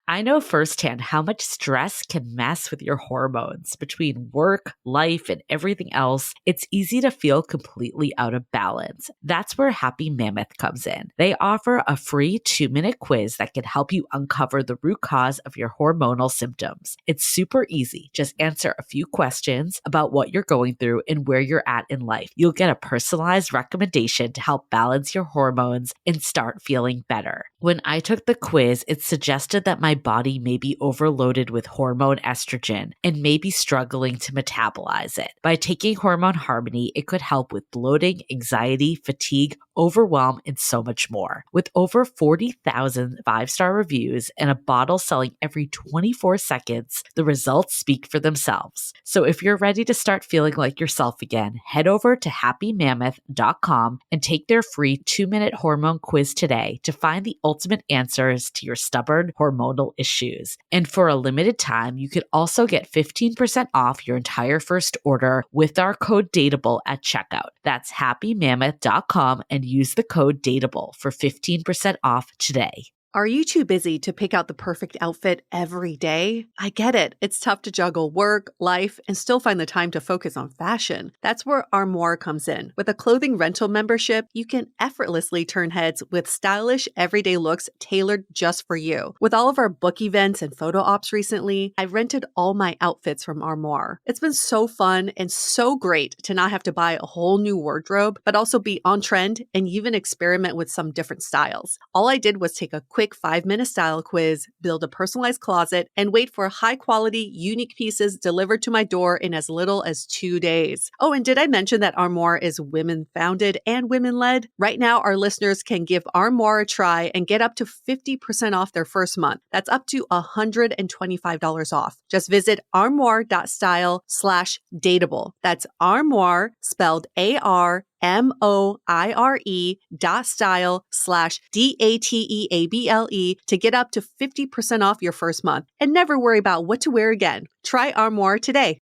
I know firsthand how much stress can mess with your hormones. Between work, life, and everything else, it's easy to feel completely out of balance. That's where Happy Mammoth comes in. They offer a free 2-minute quiz that can help you uncover the root cause of your hormonal symptoms. It's super easy. Just answer a few questions about what you're going through and where you're at in life. You'll get a personalized recommendation to help balance your hormones and start feeling better. When I took the quiz, it suggested that my body may be overloaded with hormone estrogen and may be struggling to metabolize it. By taking Hormone Harmony, it could help with bloating, anxiety, fatigue, overwhelm, and so much more. With over 40,000 5-star reviews and a bottle selling every 24 seconds, the results speak for themselves. So if you're ready to start feeling like yourself again, head over to happymammoth.com and take their free 2-minute hormone quiz today to find the ultimate answers to your stubborn hormonal issues. And for a limited time, you could also get 15% off your entire first order with our code DATEABLE at checkout. That's happymammoth.com and use the code DATEABLE for 15% off today. Are you too busy to pick out the perfect outfit every day? I get it. It's tough to juggle work, life, and still find the time to focus on fashion. That's where Armoire comes in. With a clothing rental membership, you can effortlessly turn heads with stylish, everyday looks tailored just for you. With all of our book events and photo ops recently, I've rented all my outfits from Armoire. It's been so fun and so great to not have to buy a whole new wardrobe, but also be on trend and even experiment with some different styles. All I did was take a quick 5-minute style quiz, build a personalized closet, and wait for high-quality, unique pieces delivered to my door in as little as 2 days. Oh, and did I mention that Armoire is women-founded and women-led? Right now, our listeners can give Armoire a try and get up to 50% off their first month. That's up to $125 off. Just visit armoire.style/dateable. That's Armoire, spelled ARMOIRE.style/DATEABLE to get up to 50% off your first month and never worry about what to wear again. Try Armoire today.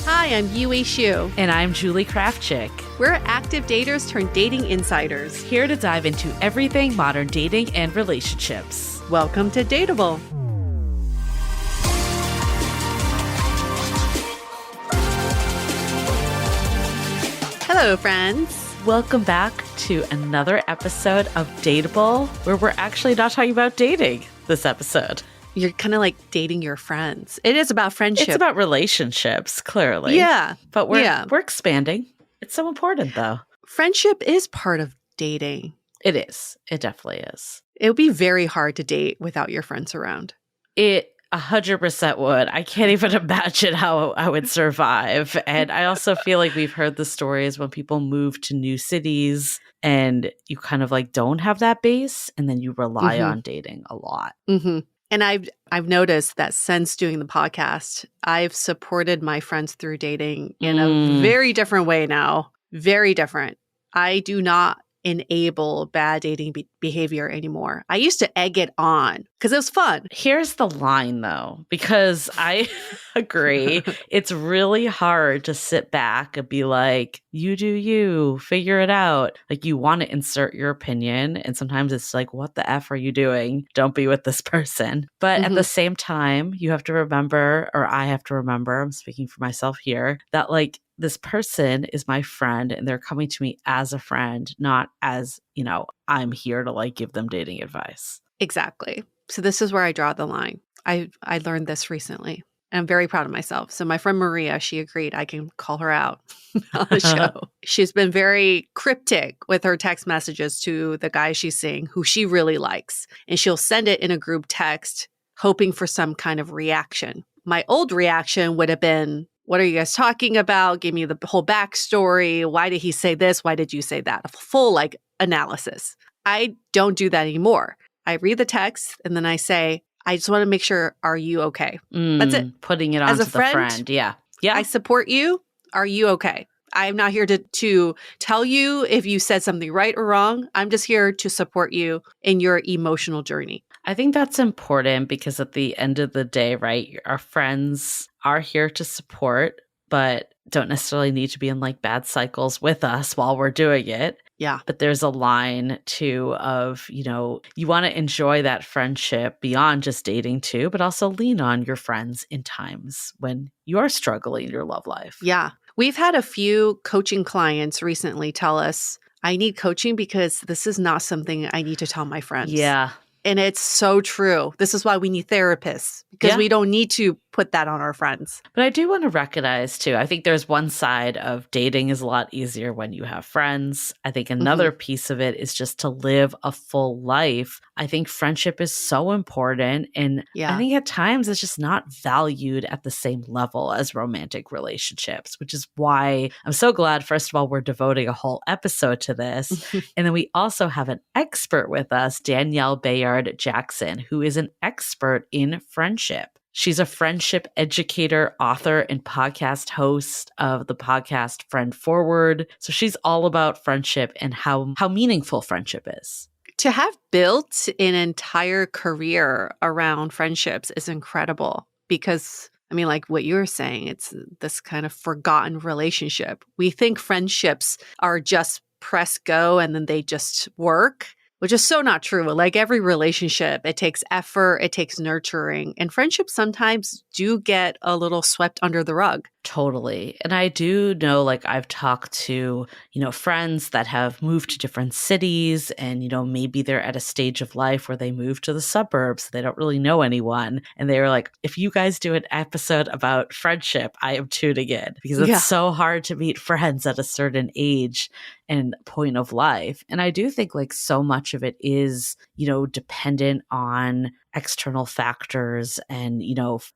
Hi, I'm Yue Xu. And I'm Julie Krafchick. We're active daters turned dating insiders. Here to dive into everything modern dating and relationships. Welcome to Dateable. Hello, friends. Welcome back to another episode of Dateable, where we're actually not talking about dating this episode. You're kind of like dating your friends. It is about friendship. It's about relationships, clearly. Yeah. But we're expanding. It's so important, though. Friendship is part of dating. It is. It definitely is. It would be very hard to date without your friends around. It 100% would. I can't even imagine how I would survive. And I also feel like we've heard the stories when people move to new cities and you kind of like don't have that base and then you rely on dating a lot. Mm-hmm. And I've noticed that since doing the podcast, I've supported my friends through dating in a very different way now. Very different. I do not enable bad dating behavior anymore. I used to egg it on because it was fun. Here's the line, though, because I agree. It's really hard to sit back and be like, you do you, figure it out. Like, you want to insert your opinion. And sometimes it's like, what the F are you doing? Don't be with this person. But at the same time, you have to remember, or I have to remember, I'm speaking for myself here, that like, this person is my friend and they're coming to me as a friend, not as, you know, I'm here to like give them dating advice. Exactly. So this is where I draw the line. I learned this recently. And I'm very proud of myself. So my friend Maria, she agreed I can call her out on the show. She's been very cryptic with her text messages to the guy she's seeing who she really likes. And she'll send it in a group text, hoping for some kind of reaction. My old reaction would have been, what are you guys talking about? Give me the whole backstory. Why did he say this? Why did you say that? A full like analysis. I don't do that anymore. I read the text and then I say, I just want to make sure, are you okay? That's it. Putting it on to the friend. Yeah. I support you. Are you okay? I'm not here to tell you if you said something right or wrong. I'm just here to support you in your emotional journey. I think that's important because at the end of the day, right, our friends are here to support, but don't necessarily need to be in like bad cycles with us while we're doing it. Yeah. But there's a line too of, you want to enjoy that friendship beyond just dating too, but also lean on your friends in times when you are struggling in your love life. Yeah. We've had a few coaching clients recently tell us, I need coaching because this is not something I need to tell my friends. Yeah. And it's so true. This is why we need therapists, because we don't need to put that on our friends. But I do want to recognize too, I think there's one side of dating is a lot easier when you have friends. I think another piece of it is just to live a full life. I think friendship is so important. And I think at times it's just not valued at the same level as romantic relationships, which is why I'm so glad, first of all, we're devoting a whole episode to this. And then we also have an expert with us, Danielle Bayard Jackson, who is an expert in friendship. She's a friendship educator, author, and podcast host of the podcast Friend Forward. So she's all about friendship and how meaningful friendship is. To have built an entire career around friendships is incredible because, I mean, like what you were saying, it's this kind of forgotten relationship. We think friendships are just press go and then they just work, which is so not true. Like every relationship, it takes effort, it takes nurturing, and friendships sometimes do get a little swept under the rug. Totally. And I do know, like I've talked to, friends that have moved to different cities and, maybe they're at a stage of life where they move to the suburbs. They don't really know anyone. And they were like, if you guys do an episode about friendship, I am tuning in because it's so hard to meet friends at a certain age and point of life. And I do think like so much of it is, dependent on external factors and,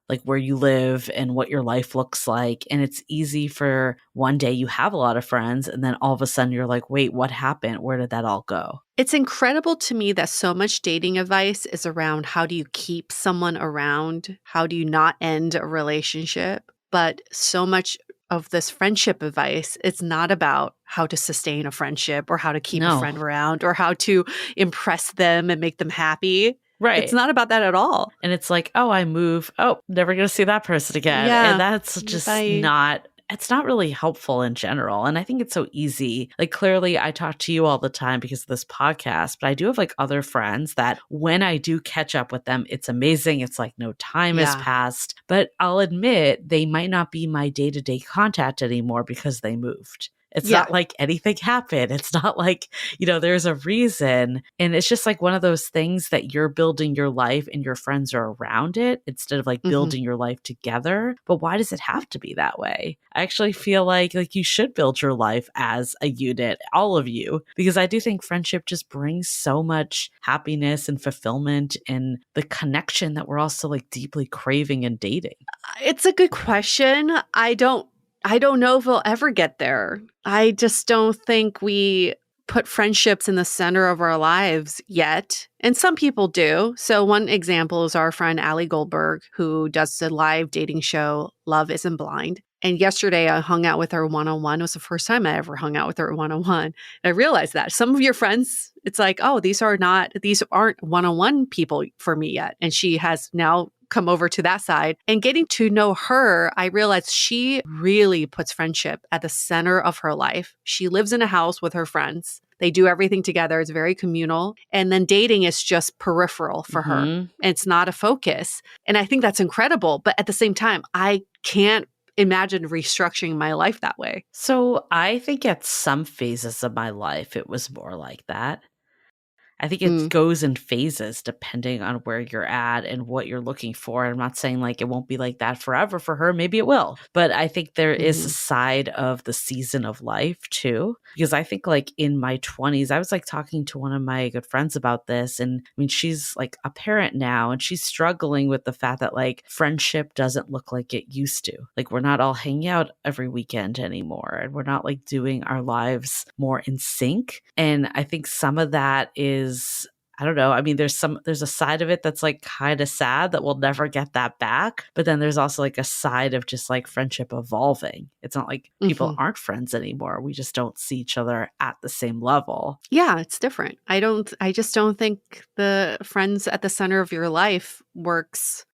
like where you live and what your life looks like. And it's easy for one day you have a lot of friends and then all of a sudden you're like, wait, what happened? Where did that all go? It's incredible to me that so much dating advice is around how do you keep someone around? How do you not end a relationship? But so much of this friendship advice, it's not about how to sustain a friendship or how to keep a friend around or how to impress them and make them happy. Right. It's not about that at all. And it's like, oh, I move. Oh, never going to see that person again. Yeah. And that's just it's not really helpful in general. And I think it's so easy. Like clearly I talk to you all the time because of this podcast, but I do have like other friends that when I do catch up with them, it's amazing. It's like no time has passed, but I'll admit they might not be my day-to-day contact anymore because they moved. It's not like anything happened. It's not like, there's a reason. And it's just like one of those things that you're building your life and your friends are around it instead of like building your life together. But why does it have to be that way? I actually feel like you should build your life as a unit, all of you, because I do think friendship just brings so much happiness and fulfillment and the connection that we're also like deeply craving in dating. It's a good question. I don't know if we'll ever get there. I just don't think we put friendships in the center of our lives yet. And some people do. So one example is our friend Allie Goldberg, who does the live dating show Love Isn't Blind. And yesterday I hung out with her one-on-one. It was the first time I ever hung out with her one-on-one. And I realized that some of your friends, it's like, oh, these aren't one-on-one people for me yet. And she has now come over to that side. And getting to know her, I realized she really puts friendship at the center of her life. She lives in a house with her friends. They do everything together. It's very communal. And then dating is just peripheral for her. And it's not a focus. And I think that's incredible. But at the same time, I can't imagine restructuring my life that way. So I think at some phases of my life, it was more like that. I think it goes in phases depending on where you're at and what you're looking for. I'm not saying like it won't be like that forever for her. Maybe it will. But I think there is a side of the season of life too. Because I think like in my 20s, I was like talking to one of my good friends about this. And I mean, she's like a parent now and she's struggling with the fact that like friendship doesn't look like it used to. Like we're not all hanging out every weekend anymore. And we're not like doing our lives more in sync. And I think some of that is, I don't know. I mean, there's a side of it that's like kind of sad that we'll never get that back. But then there's also like a side of just like friendship evolving. It's not like people aren't friends anymore. We just don't see each other at the same level. Yeah, it's different. I just don't think the friends at the center of your life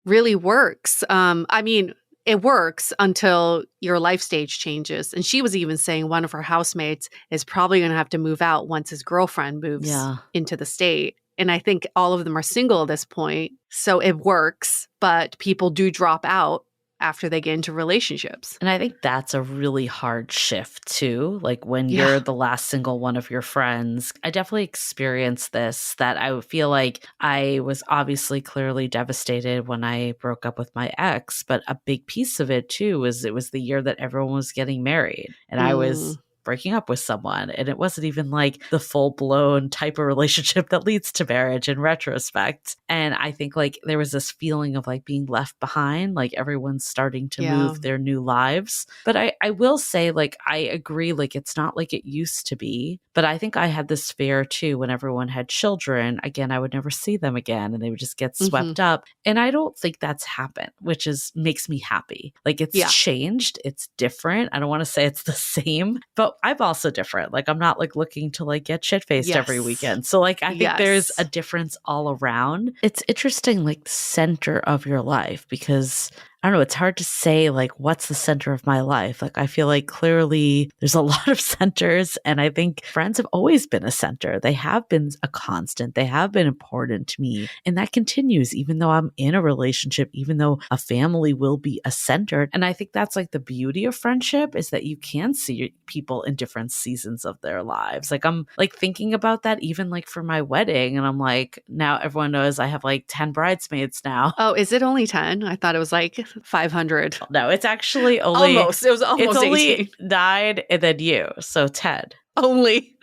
really works. I mean, it works until your life stage changes. And she was even saying one of her housemates is probably going to have to move out once his girlfriend moves into the state. And I think all of them are single at this point. So it works, but people do drop out after they get into relationships. And I think that's a really hard shift too. Like when you're the last single one of your friends, I definitely experienced this, that I feel like I was obviously clearly devastated when I broke up with my ex, but a big piece of it too was it was the year that everyone was getting married and I was breaking up with someone. And it wasn't even like the full blown type of relationship that leads to marriage in retrospect. And I think like there was this feeling of like being left behind, like everyone's starting to move their new lives. But I will say, like, I agree, like it's not like it used to be. But I think I had this fear too when everyone had children. Again, I would never see them again and they would just get swept up. And I don't think that's happened, which makes me happy. Like it's changed. It's different. I don't want to say it's the same, but I'm also different. Like I'm not like looking to like get shit-faced every weekend. So like I think there's a difference all around. It's interesting, like the center of your life, because I don't know, it's hard to say like what's the center of my life. Like I feel like clearly there's a lot of centers and I think friends have always been a center. They have been a constant. They have been important to me. And that continues even though I'm in a relationship, even though a family will be a center. And I think that's like the beauty of friendship is that you can see people in different seasons of their lives. Like I'm like thinking about that even like for my wedding. And I'm like, now everyone knows I have like 10 bridesmaids now. Oh, is it only 10? I thought it was like 500. No, it's actually only It was almost it's 18. only 9 and then you, so 10 only.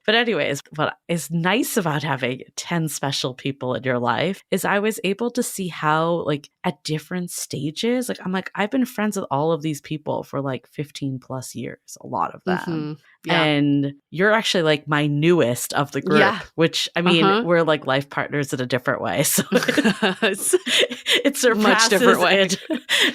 But anyways, what is nice about having 10 special people in your life is I was able to see how like at different stages, like I'm like, I've been friends with all of these people for like 15 plus years, a lot of them. And you're actually like my newest of the group, which I mean, we're like life partners in a different way. So it surpasses much different way.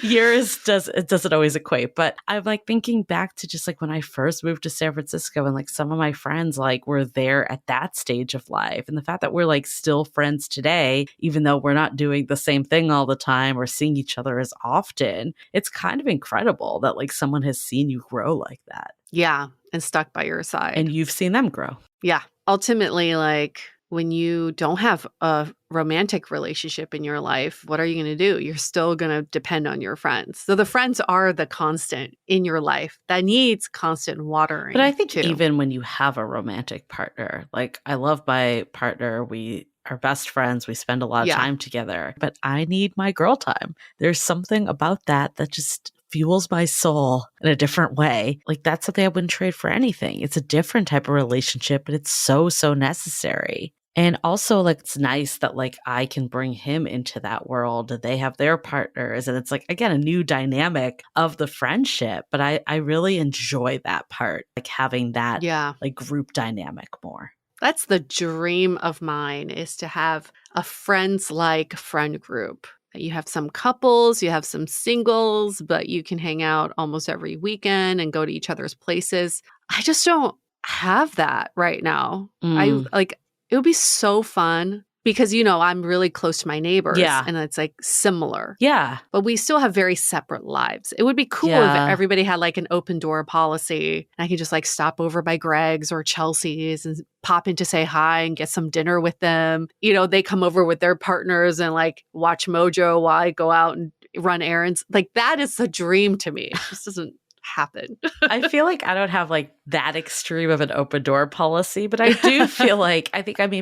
Yours doesn't always equate. But I'm like thinking back to just like when I first moved to San Francisco and like some of my friends like were there at that stage of life. And the fact that we're like still friends today, even though we're not doing the same thing all the time or seeing each other as often, it's kind of incredible that like someone has seen you grow like that. Yeah. And stuck by your side. And you've seen them grow. Yeah. Ultimately, like when you don't have a romantic relationship in your life, what are you going to do? You're still going to depend on your friends. So the friends are the constant in your life that needs constant watering. But I think even when you have a romantic partner, like I love my partner, we are best friends. We spend a lot of time together, but I need my girl time. There's something about that just fuels my soul in a different way. Like that's something I wouldn't trade for anything. It's a different type of relationship, but it's so necessary. And also like it's nice that like I can bring him into that world. They have their partners and it's like, again, a new dynamic of the friendship. But I really enjoy that part, like having that like group dynamic more. That's the dream of mine, is to have a friends-like friend group. You have some couples, you have some singles, but you can hang out almost every weekend and go to each other's places. I just don't have that right now. It would be so fun because, you know, I'm really close to my neighbors and it's like similar. Yeah. But we still have very separate lives. It would be cool if everybody had like an open door policy. I could just like stop over by Greg's or Chelsea's and pop in to say hi and get some dinner with them. You know, they come over with their partners and like watch Mojo while I go out and run errands. Like that is a dream to me. It just doesn't happen. I feel like I don't have like that extreme of an open door policy, but I do feel like,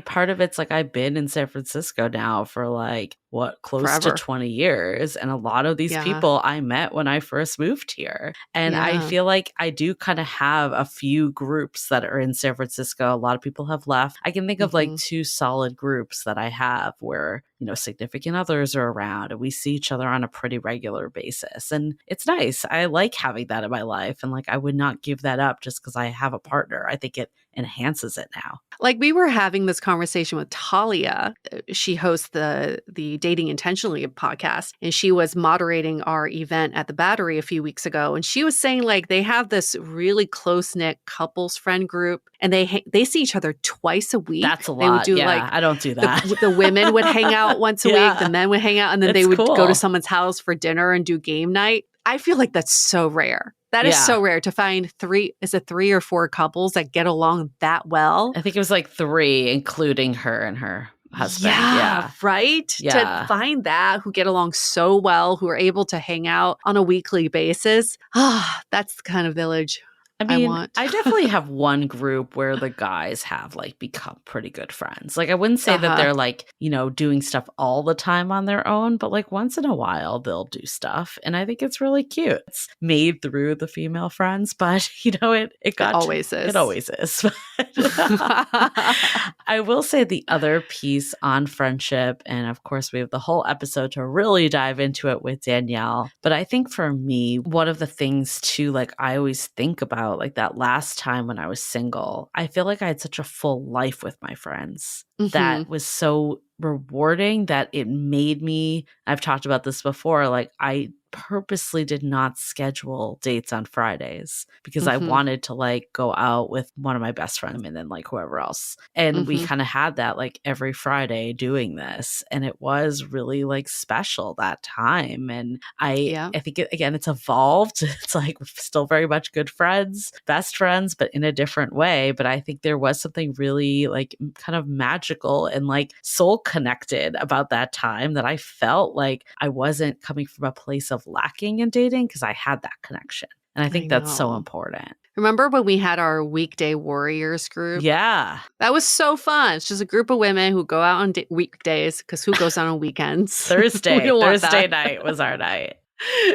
part of it's like I've been in San Francisco now for like, close forever. to 20 years. And a lot of these people I met when I first moved here. And I feel like I do kind of have a few groups that are in San Francisco. A lot of people have left. I can think of like 2 solid groups that I have where, you know, significant others are around and we see each other on a pretty regular basis. And it's nice. I like having that in my life. And like, I would not give that up just because because I have a partner. I think it enhances it now. Like we were having this conversation with Talia. She hosts the Dating Intentionally podcast, and she was moderating our event at the Battery a few weeks ago. And she was saying like they have this really close-knit couples friend group, and they see each other twice a week. That's a lot. They would do I don't do that. The women would hang out once a week, the men would hang out, and then they would go to someone's house for dinner and do game night. I feel like that's so rare. That is so rare to find three or four couples that get along that well. I think it was like 3, including her and her husband. Yeah. Right? Yeah. To find that, who get along so well, who are able to hang out on a weekly basis. That's the kind of village I mean, want. I definitely have one group where the guys have like become pretty good friends. Like I wouldn't say that they're like, doing stuff all the time on their own, but like once in a while they'll do stuff. And I think it's really cute. It's made through the female friends, but it always is. It always is. I will say the other piece on friendship, and of course we have the whole episode to really dive into it with Danielle. But I think for me, one of the things too, like I always think about like that last time when I was single, I feel like I had such a full life with my friends that was so rewarding that it made me, I've talked about this before, like I purposely did not schedule dates on Fridays because I wanted to like go out with one of my best friends and then like whoever else. And we kind of had that like every Friday doing this. And it was really like special that time. And I think it's evolved. It's like still very much good friends, best friends, but in a different way. But I think there was something really like kind of magical and like soul connected about that time that I felt like I wasn't coming from a place of lacking in dating because I had that connection. And I think that's so important. Remember when we had our weekday warriors group? Yeah. That was so fun. It's just a group of women who go out on weekdays because who goes out on weekends? Thursday night was our night.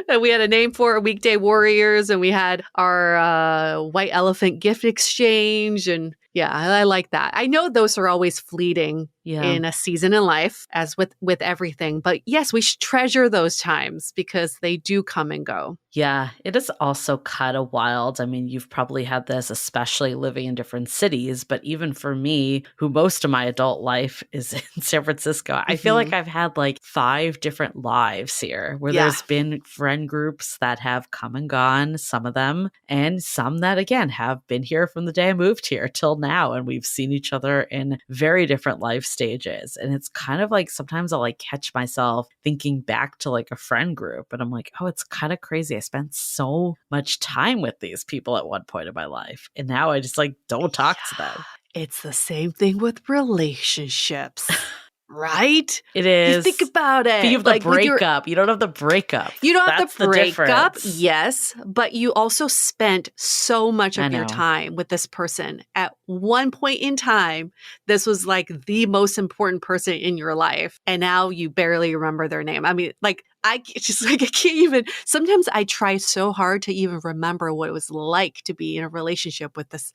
And we had a name for it, Weekday Warriors, and we had our white elephant gift exchange. And yeah, I like that. I know those are always fleeting in a season in life, as with everything. But yes, we should treasure those times because they do come and go. Yeah, it is also kind of wild. I mean, you've probably had this, especially living in different cities. But even for me, who most of my adult life is in San Francisco, I feel like I've had like 5 different lives here where there's been friend groups that have come and gone, some of them, and some that, again, have been here from the day I moved here till now. And we've seen each other in very different life stages. And it's kind of like sometimes I'll like catch myself thinking back to like a friend group and I'm like, oh, it's kind of crazy. I spent so much time with these people at one point in my life. And now I just like don't talk to them. It's the same thing with relationships. Right? It is. You think about it. But you have the breakup. You don't have the breakup. You don't have the breakup, difference. Yes. But you also spent so much of your time with this person. At one point in time, this was like the most important person in your life. And now you barely remember their name. I mean, like, I can't even, sometimes I try so hard to even remember what it was like to be in a relationship with this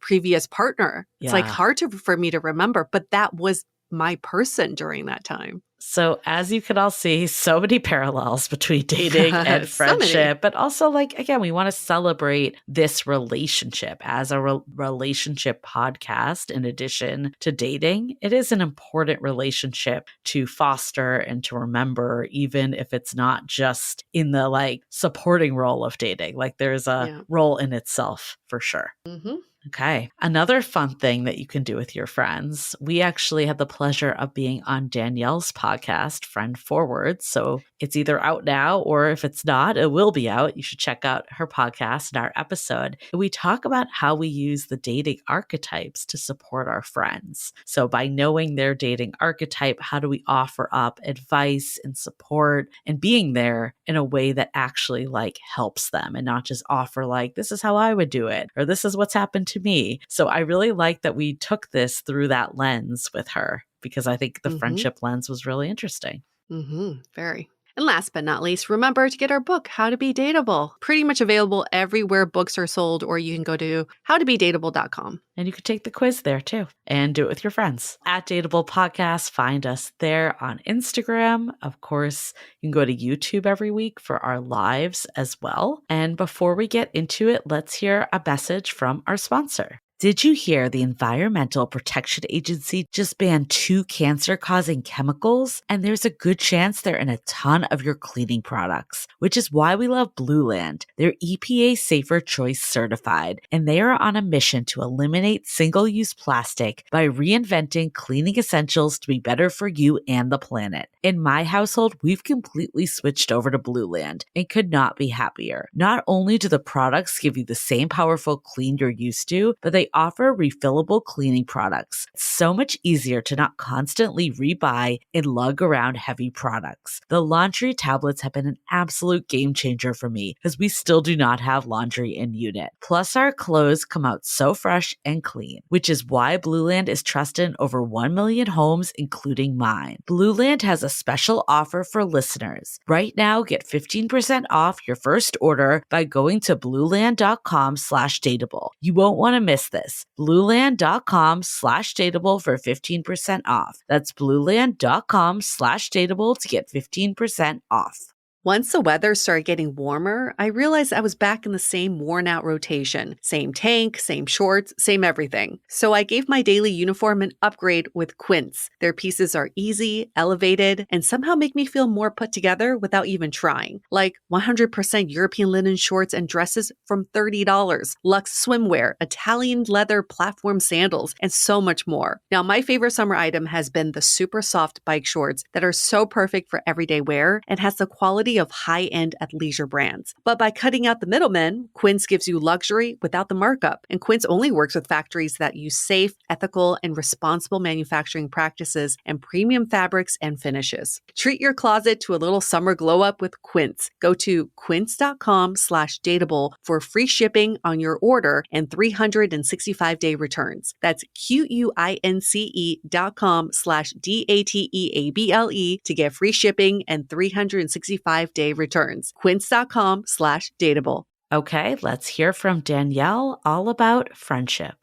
previous partner. It's like hard for me to remember, but that was my person during that time. So as you can all see, so many parallels between dating and friendship, but also like, again, we want to celebrate this relationship as a relationship podcast. In addition to dating, it is an important relationship to foster and to remember, even if it's not just in the like supporting role of dating, like there's a role in itself for sure. Mm-hmm. Okay. Another fun thing that you can do with your friends. We actually had the pleasure of being on Danielle's podcast, Friend Forward. So it's either out now, or if it's not, it will be out. You should check out her podcast and our episode. We talk about how we use the dating archetypes to support our friends. So by knowing their dating archetype, how do we offer up advice and support and being there in a way that actually like helps them and not just offer like, this is how I would do it, or this is what's happened to me. So I really like that we took this through that lens with her because I think the friendship lens was really interesting. Very. And last but not least, remember to get our book, How to Be Dateable. Pretty much available everywhere books are sold, or you can go to howtobedateable.com. And you could take the quiz there too and do it with your friends. At Dateable Podcast, find us there on Instagram. Of course, you can go to YouTube every week for our lives as well. And before we get into it, let's hear a message from our sponsor. Did you hear the Environmental Protection Agency just banned 2 cancer-causing chemicals? And there's a good chance they're in a ton of your cleaning products, which is why we love Blue Land. They're EPA Safer Choice certified, and they are on a mission to eliminate single-use plastic by reinventing cleaning essentials to be better for you and the planet. In my household, we've completely switched over to Blue Land and could not be happier. Not only do the products give you the same powerful clean you're used to, but they offer refillable cleaning products. It's so much easier to not constantly rebuy and lug around heavy products. The laundry tablets have been an absolute game changer for me because we still do not have laundry in unit. Plus, our clothes come out so fresh and clean, which is why Blue Land is trusted in over 1 million homes, including mine. Blue Land has a special offer for listeners. Right now, get 15% off your first order by going to blueland.com/dateable. You won't want to miss this. Blueland.com/dateable for 15% off. That's blueland.com/dateable to get 15% off. Once the weather started getting warmer, I realized I was back in the same worn-out rotation. Same tank, same shorts, same everything. So I gave my daily uniform an upgrade with Quince. Their pieces are easy, elevated, and somehow make me feel more put together without even trying. Like 100% European linen shorts and dresses from $30, luxe swimwear, Italian leather platform sandals, and so much more. Now, my favorite summer item has been the super soft bike shorts that are so perfect for everyday wear and has the quality of high-end athleisure brands. But by cutting out the middlemen, Quince gives you luxury without the markup. And Quince only works with factories that use safe, ethical, and responsible manufacturing practices and premium fabrics and finishes. Treat your closet to a little summer glow-up with Quince. Go to quince.com/dateable for free shipping on your order and 365-day returns. That's QUINCE.com/DATEABLE to get free shipping and 365-day returns. Quince.com/dateable. Okay, let's hear from Danielle all about friendship.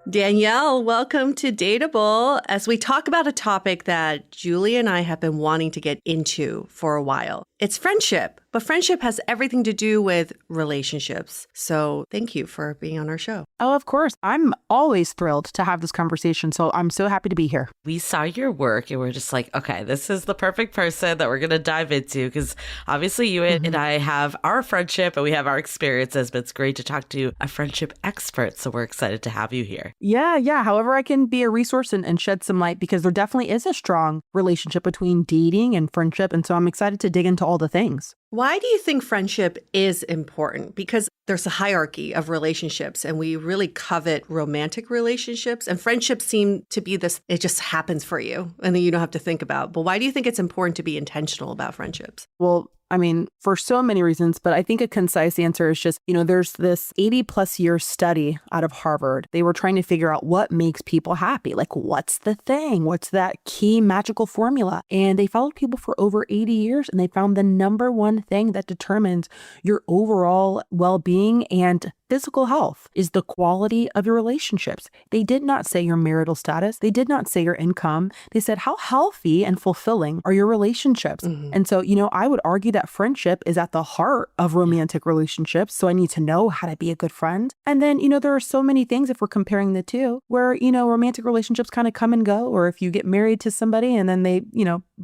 Danielle, welcome to Dateable as we talk about a topic that Julie and I have been wanting to get into for a while. It's friendship, but friendship has everything to do with relationships. So thank you for being on our show. Oh, of course. I'm always thrilled to have this conversation. So I'm so happy to be here. We saw your work and we're just like, okay, this is the perfect person that we're going to dive into because obviously you and I have our friendship and we have our experiences, but it's great to talk to a friendship expert. So we're excited to have you here. Yeah. However, I can be a resource and shed some light because there definitely is a strong relationship between dating and friendship. And so I'm excited to dig into all the things. Why do you think friendship is important? Because there's a hierarchy of relationships and we really covet romantic relationships, and friendships seem to be this, it just happens for you and then you don't have to think about. But why do you think it's important to be intentional about friendships? Well, I mean, for so many reasons, but I think a concise answer is just, there's this 80 plus year study out of Harvard. They were trying to figure out what makes people happy. Like, what's the thing? What's that key magical formula? And they followed people for over 80 years and they found the number one thing that determines your overall well-being and physical health is the quality of your relationships. They did not say your marital status. They did not say your income. They said, how healthy and fulfilling are your relationships? And so, I would argue that friendship is at the heart of romantic relationships. So I need to know how to be a good friend. And then, there are so many things if we're comparing the two where, romantic relationships kind of come and go, or if you get married to somebody and then they,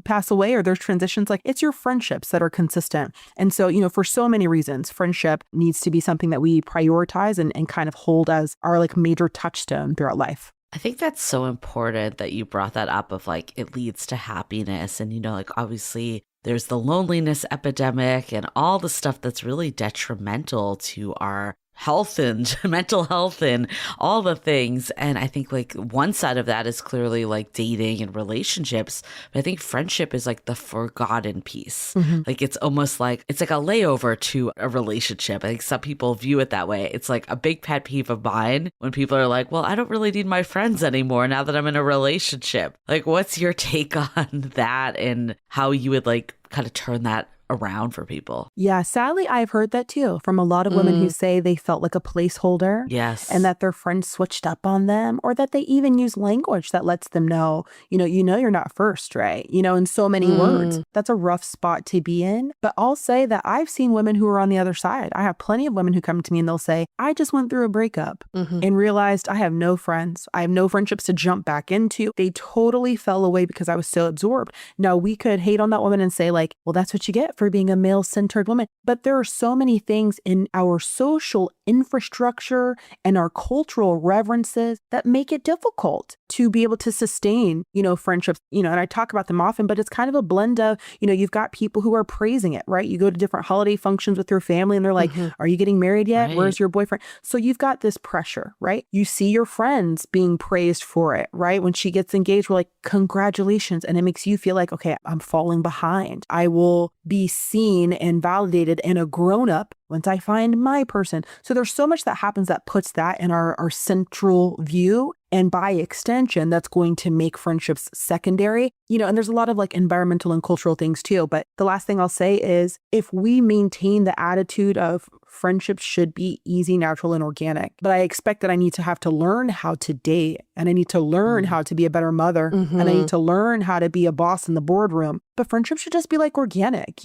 pass away or there's transitions, like it's your friendships that are consistent. And so, for so many reasons, friendship needs to be something that we prioritize and kind of hold as our like major touchstone throughout life. I think that's so important that you brought that up of like, it leads to happiness. And, obviously there's the loneliness epidemic and all the stuff that's really detrimental to our health and mental health and all the things. And I think like one side of that is clearly like dating and relationships. But I think friendship is like the forgotten piece. Like it's almost like it's like a layover to a relationship. I think some people view it that way. It's like a big pet peeve of mine when people are like, well, I don't really need my friends anymore now that I'm in a relationship. Like, what's your take on that and how you would like kind of turn that around for people? Yeah, sadly, I've heard that too from a lot of women who say they felt like a placeholder. Yes. And that their friends switched up on them, or that they even use language that lets them know, you're not first, right? In so many words. That's a rough spot to be in. But I'll say that I've seen women who are on the other side. I have plenty of women who come to me and they'll say, I just went through a breakup and realized I have no friends. I have no friendships to jump back into. They totally fell away because I was so absorbed. Now, we could hate on that woman and say like, well, that's what you get for being a male-centered woman. But there are so many things in our social infrastructure and our cultural reverences that make it difficult to be able to sustain, friendships, and I talk about them often, but it's kind of a blend of, you've got people who are praising it, right? You go to different holiday functions with your family and they're like, are you getting married yet? Right. Where's your boyfriend? So you've got this pressure, right? You see your friends being praised for it, right? When she gets engaged, we're like, congratulations. And it makes you feel like, okay, I'm falling behind. I will be seen and validated and a grown-up once I find my person. So there's so much that happens that puts that in our central view. And by extension, that's going to make friendships secondary, and there's a lot of like environmental and cultural things too. But the last thing I'll say is if we maintain the attitude of friendships should be easy, natural, and organic, but I expect that I need to have to learn how to date, and I need to learn how to be a better mother, and I need to learn how to be a boss in the boardroom. But friendship should just be like organic,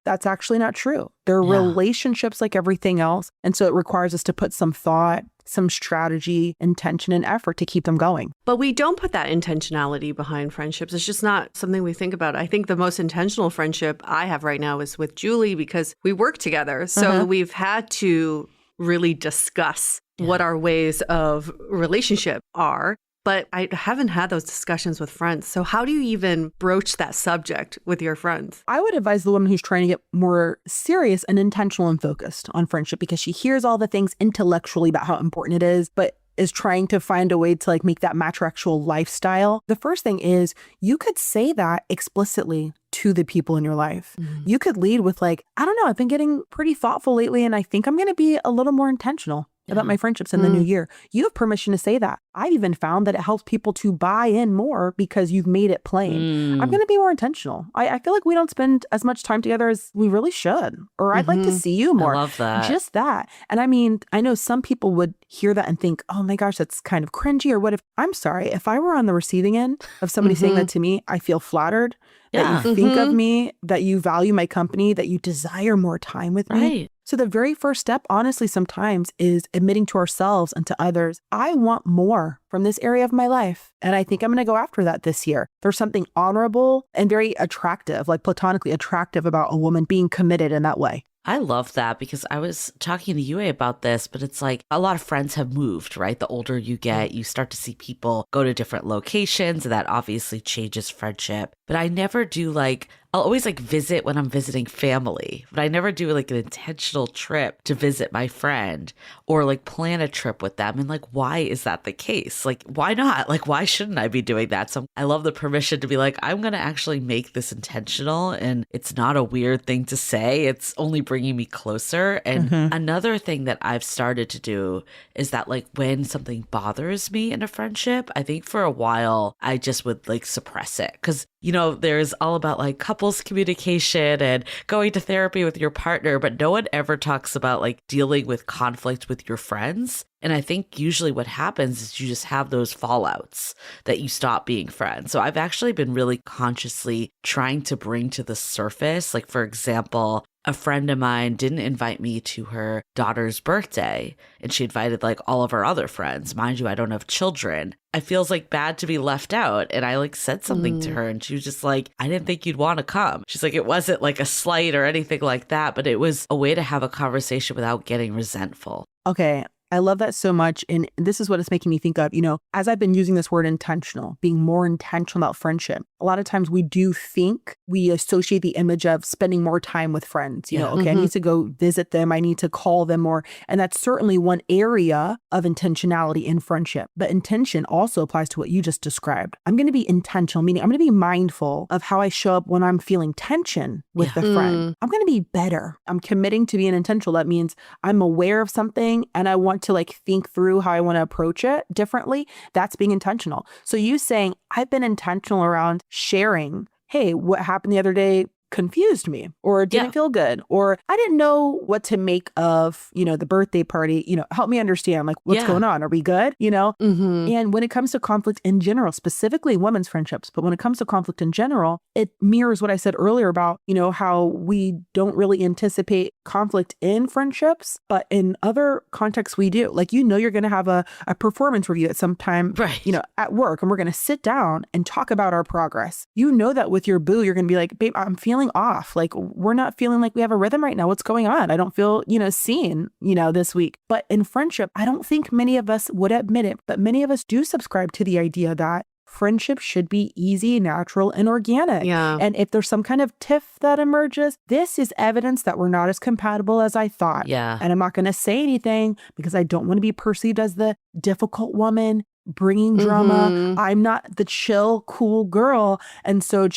That's actually not true. They're relationships like everything else. And so it requires us to put some thought, some strategy, intention, and effort to keep them going. But we don't put that intentionality behind friendships. It's just not something we think about. I think the most intentional friendship I have right now is with Julie because we work together. So we've had to really discuss what our ways of relationship are. But I haven't had those discussions with friends. So how do you even broach that subject with your friends? I would advise the woman who's trying to get more serious and intentional and focused on friendship because she hears all the things intellectually about how important it is, but is trying to find a way to like make that match her actual lifestyle. The first thing is you could say that explicitly to the people in your life. You could lead with like, I don't know, I've been getting pretty thoughtful lately and I think I'm going to be a little more intentional about my friendships in the new year. You have permission to say that. I've even found that it helps people to buy in more because you've made it plain. I'm going to be more intentional. I feel like we don't spend as much time together as we really should. Or I'd like to see you more. I love that. Just that. And I mean, I know some people would hear that and think, oh my gosh, that's kind of cringy. Or what if, I'm sorry, if I were on the receiving end of somebody saying that to me, I feel flattered. That you think of me, that you value my company, that you desire more time with me. So the very first step, honestly, sometimes is admitting to ourselves and to others, I want more from this area of my life. And I think I'm going to go after that this year. There's something honorable and very attractive, like platonically attractive about a woman being committed in that way. I love that because I was talking to Yue about this, but it's like a lot of friends have moved, right? The older you get, you start to see people go to different locations, and that obviously changes friendship. But I never do like, I'll always like visit when I'm visiting family, but I never do like an intentional trip to visit my friend or like plan a trip with them. And like, why is that the case? Like, why not? Like, why shouldn't I be doing that? So I love the permission to be like, I'm going to actually make this intentional, and it's not a weird thing to say. It's only bringing me closer. And another thing that I've started to do is that like when something bothers me in a friendship, I think for a while I just would like suppress it because there's all about like couples communication and going to therapy with your partner, but no one ever talks about like dealing with conflict with your friends. And I think usually what happens is you just have those fallouts that you stop being friends. So I've actually been really consciously trying to bring to the surface, like for example, a friend of mine didn't invite me to her daughter's birthday, and she invited like all of her other friends. Mind you, I don't have children. I feels like bad to be left out. And I like said something to her, and she was just like, I didn't think you'd want to come. She's like, it wasn't like a slight or anything like that, but it was a way to have a conversation without getting resentful. Okay. I love that so much. And this is what it's making me think of, as I've been using this word intentional, being more intentional about friendship. a lot of times we do think we associate the image of spending more time with friends. You know, okay, I need to go visit them. I need to call them more. And that's certainly one area of intentionality in friendship. But intention also applies to what you just described. I'm going to be intentional, meaning I'm going to be mindful of how I show up when I'm feeling tension with the friend. I'm going to be better. I'm committing to being intentional. That means I'm aware of something and I want to like think through how I want to approach it differently. That's being intentional. So you saying, I've been intentional around sharing, hey, what happened the other day confused me or didn't feel good, or I didn't know what to make of, you know, the birthday party, you know, help me understand like what's going on. Are we good? You know? And when it comes to conflict in general, specifically women's friendships, but when it comes to conflict in general, it mirrors what I said earlier about, you know, how we don't really anticipate conflict in friendships, but in other contexts we do. Like, you know, you're going to have a performance review at some time, you know, at work, and we're going to sit down and talk about our progress. You know that with your boo, you're going to be like, babe, I'm feeling off. Like, we're not feeling like we have a rhythm right now. What's going on? I don't feel, you know, seen, you know, this week. But in friendship, I don't think many of us would admit it, but many of us do subscribe to the idea that friendship should be easy, natural, and organic. And if there's some kind of tiff that emerges, this is evidence that we're not as compatible as I thought. And I'm not going to say anything because I don't want to be perceived as the difficult woman bringing drama. I'm not the chill, cool girl. And so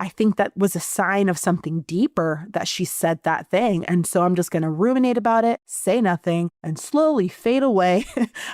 I think that was a sign of something deeper that she said that thing. And so I'm just going to ruminate about it, say nothing, and slowly fade away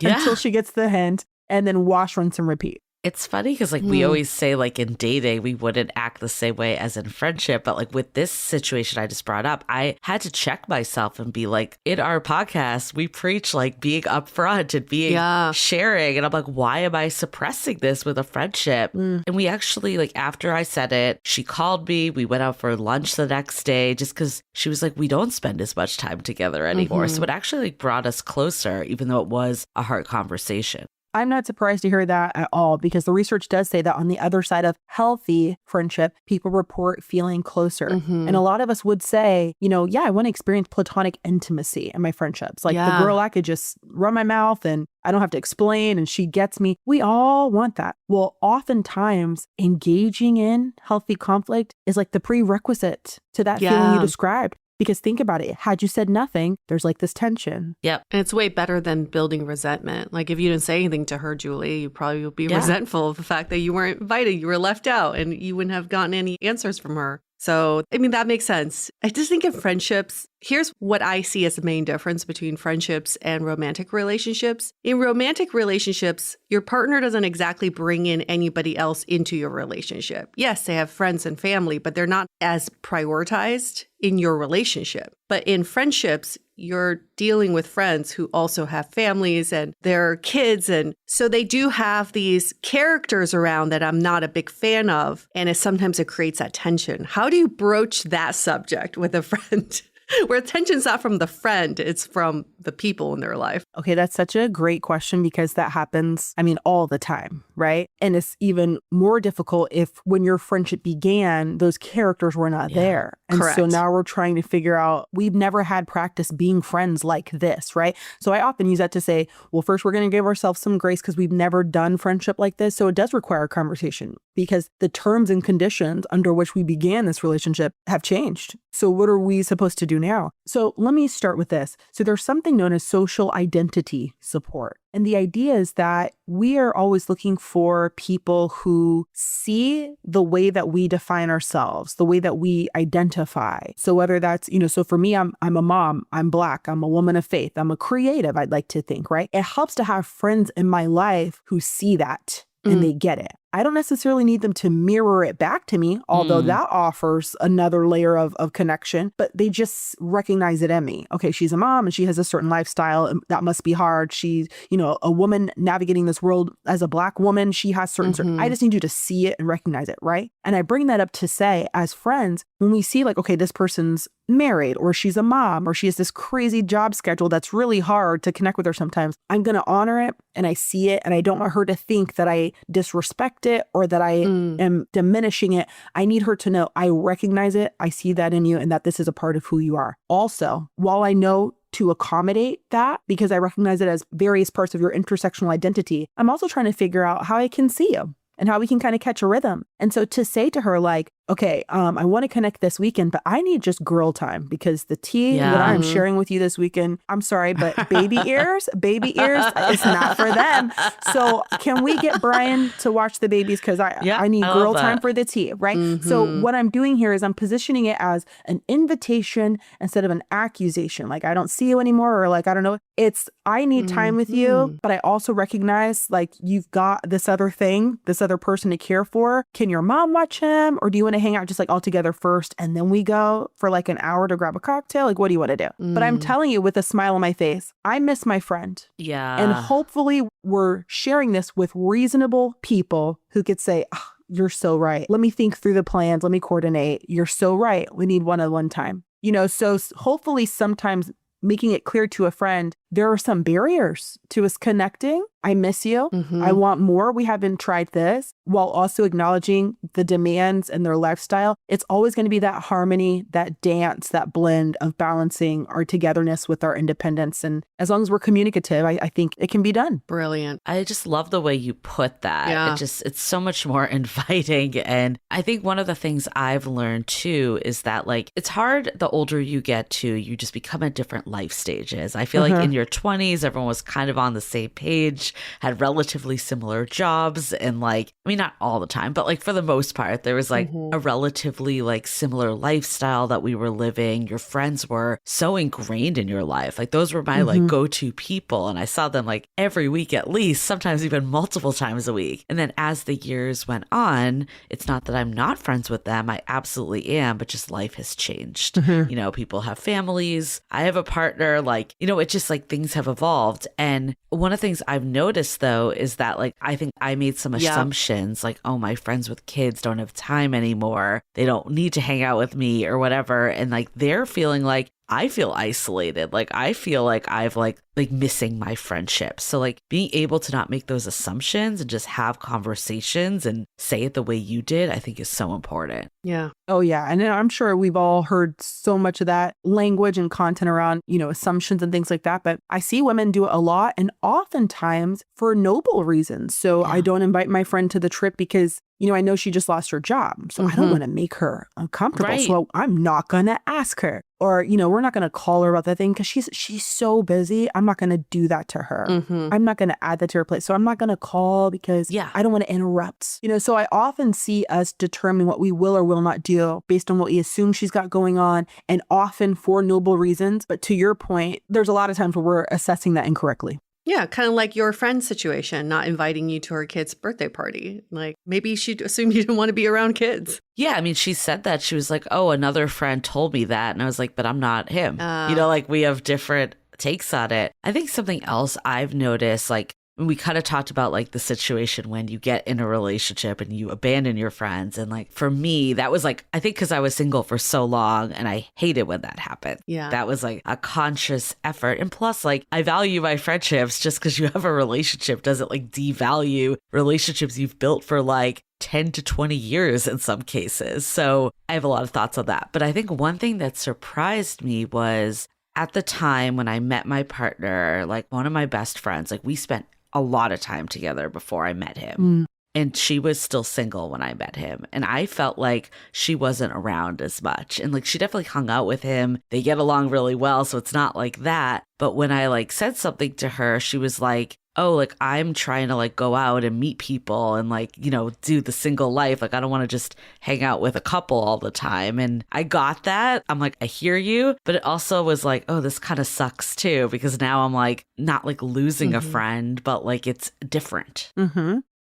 until she gets the hint, and then wash, rinse, and repeat. It's funny because like we always say like in dating, we wouldn't act the same way as in friendship. But like with this situation I just brought up, I had to check myself and be like, in our podcast, we preach like being upfront and being sharing. And I'm like, why am I suppressing this with a friendship? And we actually, like, after I said it, she called me. We went out for lunch the next day just because she was like, we don't spend as much time together anymore. So it actually like brought us closer, even though it was a hard conversation. I'm not surprised to hear that at all, because the research does say that on the other side of healthy friendship, people report feeling closer. And a lot of us would say, you know, I want to experience platonic intimacy in my friendships. Like the girl I could just run my mouth and I don't have to explain and she gets me. We all want that. Well, oftentimes engaging in healthy conflict is like the prerequisite to that feeling you described. Because think about it, had you said nothing, there's like this tension. And it's way better than building resentment. Like if you didn't say anything to her, Julie, you probably would be resentful of the fact that you weren't invited, you were left out, and you wouldn't have gotten any answers from her. So, I mean, that makes sense. I just think in friendships, here's what I see as the main difference between friendships and romantic relationships. In romantic relationships, your partner doesn't exactly bring in anybody else into your relationship. Yes, they have friends and family, but they're not as prioritized in your relationship. But in friendships, you're dealing with friends who also have families and their kids. And so they do have these characters around that I'm not a big fan of. And sometimes it creates that tension. How do you broach that subject with a friend? Where tension's not from the friend, it's from the people in their life. Okay, that's such a great question because that happens, I mean, all the time, right? And it's even more difficult if when your friendship began, those characters were not there. And so now we're trying to figure out, we've never had practice being friends like this, right? So I often use that to say, well, first we're going to give ourselves some grace because we've never done friendship like this. So it does require a conversation because the terms and conditions under which we began this relationship have changed. So what are we supposed to do now? So let me start with this. So there's something known as social identity support. And the idea is that we are always looking for people who see the way that we define ourselves, the way that we identify. So whether that's, you know, so for me, I'm a mom, I'm Black, I'm a woman of faith, I'm a creative, I'd like to think, right? It helps to have friends in my life who see that and they get it. I don't necessarily need them to mirror it back to me, although that offers another layer of connection, but they just recognize it in me. Okay, she's a mom and she has a certain lifestyle. And that must be hard. She's, you know, a woman navigating this world as a Black woman. She has certain, I just need you to see it and recognize it, right? And I bring that up to say, as friends, when we see like, okay, this person's married or she's a mom or she has this crazy job schedule that's really hard to connect with her sometimes, I'm going to honor it and I see it and I don't want her to think that I disrespect it or that I am diminishing it. I need her to know I recognize it, I see that in you, and that this is a part of who you are. Also, while I know to accommodate that because I recognize it as various parts of your intersectional identity, I'm also trying to figure out how I can see you and how we can kind of catch a rhythm. And so to say to her like, okay, I want to connect this weekend, but I need just girl time because the tea that I'm sharing with you this weekend, I'm sorry, but baby ears, it's not for them. So can we get Brian to watch the babies? Because I need girl time for the tea, right? So what I'm doing here is I'm positioning it as an invitation instead of an accusation. Like, I don't see you anymore, or like, I don't know. It's, I need time with you, but I also recognize like you've got this other thing, this other person to care for. Can your mom watch him? Or do you want to hang out just like all together first and then we go for like an hour to grab a cocktail? Like, what do you want to do? But I'm telling you with a smile on my face, I miss my friend. Yeah. And hopefully we're sharing this with reasonable people who could say, oh, you're so right. Let me think through the plans. Let me coordinate. You're so right. We need one-on-one time. You know, so hopefully sometimes making it clear to a friend, there are some barriers to us connecting. I miss you. I want more. We haven't tried this, while also acknowledging the demands and their lifestyle. It's always going to be that harmony, that dance, that blend of balancing our togetherness with our independence. And as long as we're communicative, I think it can be done. Brilliant. I just love the way you put that. Yeah. It's so much more inviting. And I think one of the things I've learned too is that like, it's hard the older you get to, you just become at different life stages. I feel like in your 20s, everyone was kind of on the same page, had relatively similar jobs. And like, I mean, not all the time, but like for the most part, there was like a relatively like similar lifestyle that we were living. Your friends were so ingrained in your life. Like those were my like go-to people. And I saw them like every week at least, sometimes even multiple times a week. And then as the years went on, it's not that I'm not friends with them. I absolutely am, but just life has changed. You know, people have families. I have a partner, like, you know, it's just like things have evolved. And one of the things I've noticed though is that like, I think I made some assumptions like, oh, my friends with kids don't have time anymore. They don't need to hang out with me or whatever. And like, they're feeling like, I feel isolated. Like I feel like I've like missing my friendships. So like being able to not make those assumptions and just have conversations and say it the way you did, I think is so important. Yeah. Oh yeah. And I'm sure we've all heard so much of that language and content around, you know, assumptions and things like that. But I see women do it a lot and oftentimes for noble reasons. So I don't invite my friend to the trip because, you know, I know she just lost her job. So I don't want to make her uncomfortable. Right. So I'm not going to ask her. Or, you know, we're not going to call her about that thing because she's so busy. I'm not going to do that to her. I'm not going to add that to her plate. So I'm not going to call because I don't want to interrupt. You know, so I often see us determine what we will or will not do based on what we assume she's got going on, and often for noble reasons. But to your point, there's a lot of times where we're assessing that incorrectly. Yeah, kind of like your friend's situation, not inviting you to her kid's birthday party. Like maybe she assumed you didn't want to be around kids. Yeah, I mean, she said that. She was like, oh, another friend told me that. And I was like, but I'm not him. You know, like we have different takes on it. I think something else I've noticed, like we kind of talked about like the situation when you get in a relationship and you abandon your friends. And like for me, that was like, I think because I was single for so long and I hated when that happened. Yeah. That was like a conscious effort. And plus, like I value my friendships. Just because you have a relationship doesn't like devalue relationships you've built for like 10 to 20 years in some cases. So I have a lot of thoughts on that. But I think one thing that surprised me was at the time when I met my partner, like one of my best friends, like we spent a lot of time together before I met him. And she was still single when I met him. And I felt like she wasn't around as much. And like she definitely hung out with him. They get along really well. So it's not like that. But when I like said something to her, she was like, oh, like I'm trying to like go out and meet people and like, you know, do the single life. Like I don't want to just hang out with a couple all the time. And I got that. I'm like, I hear you. But it also was like, oh, this kind of sucks too, because now I'm like not like losing a friend, but like it's different.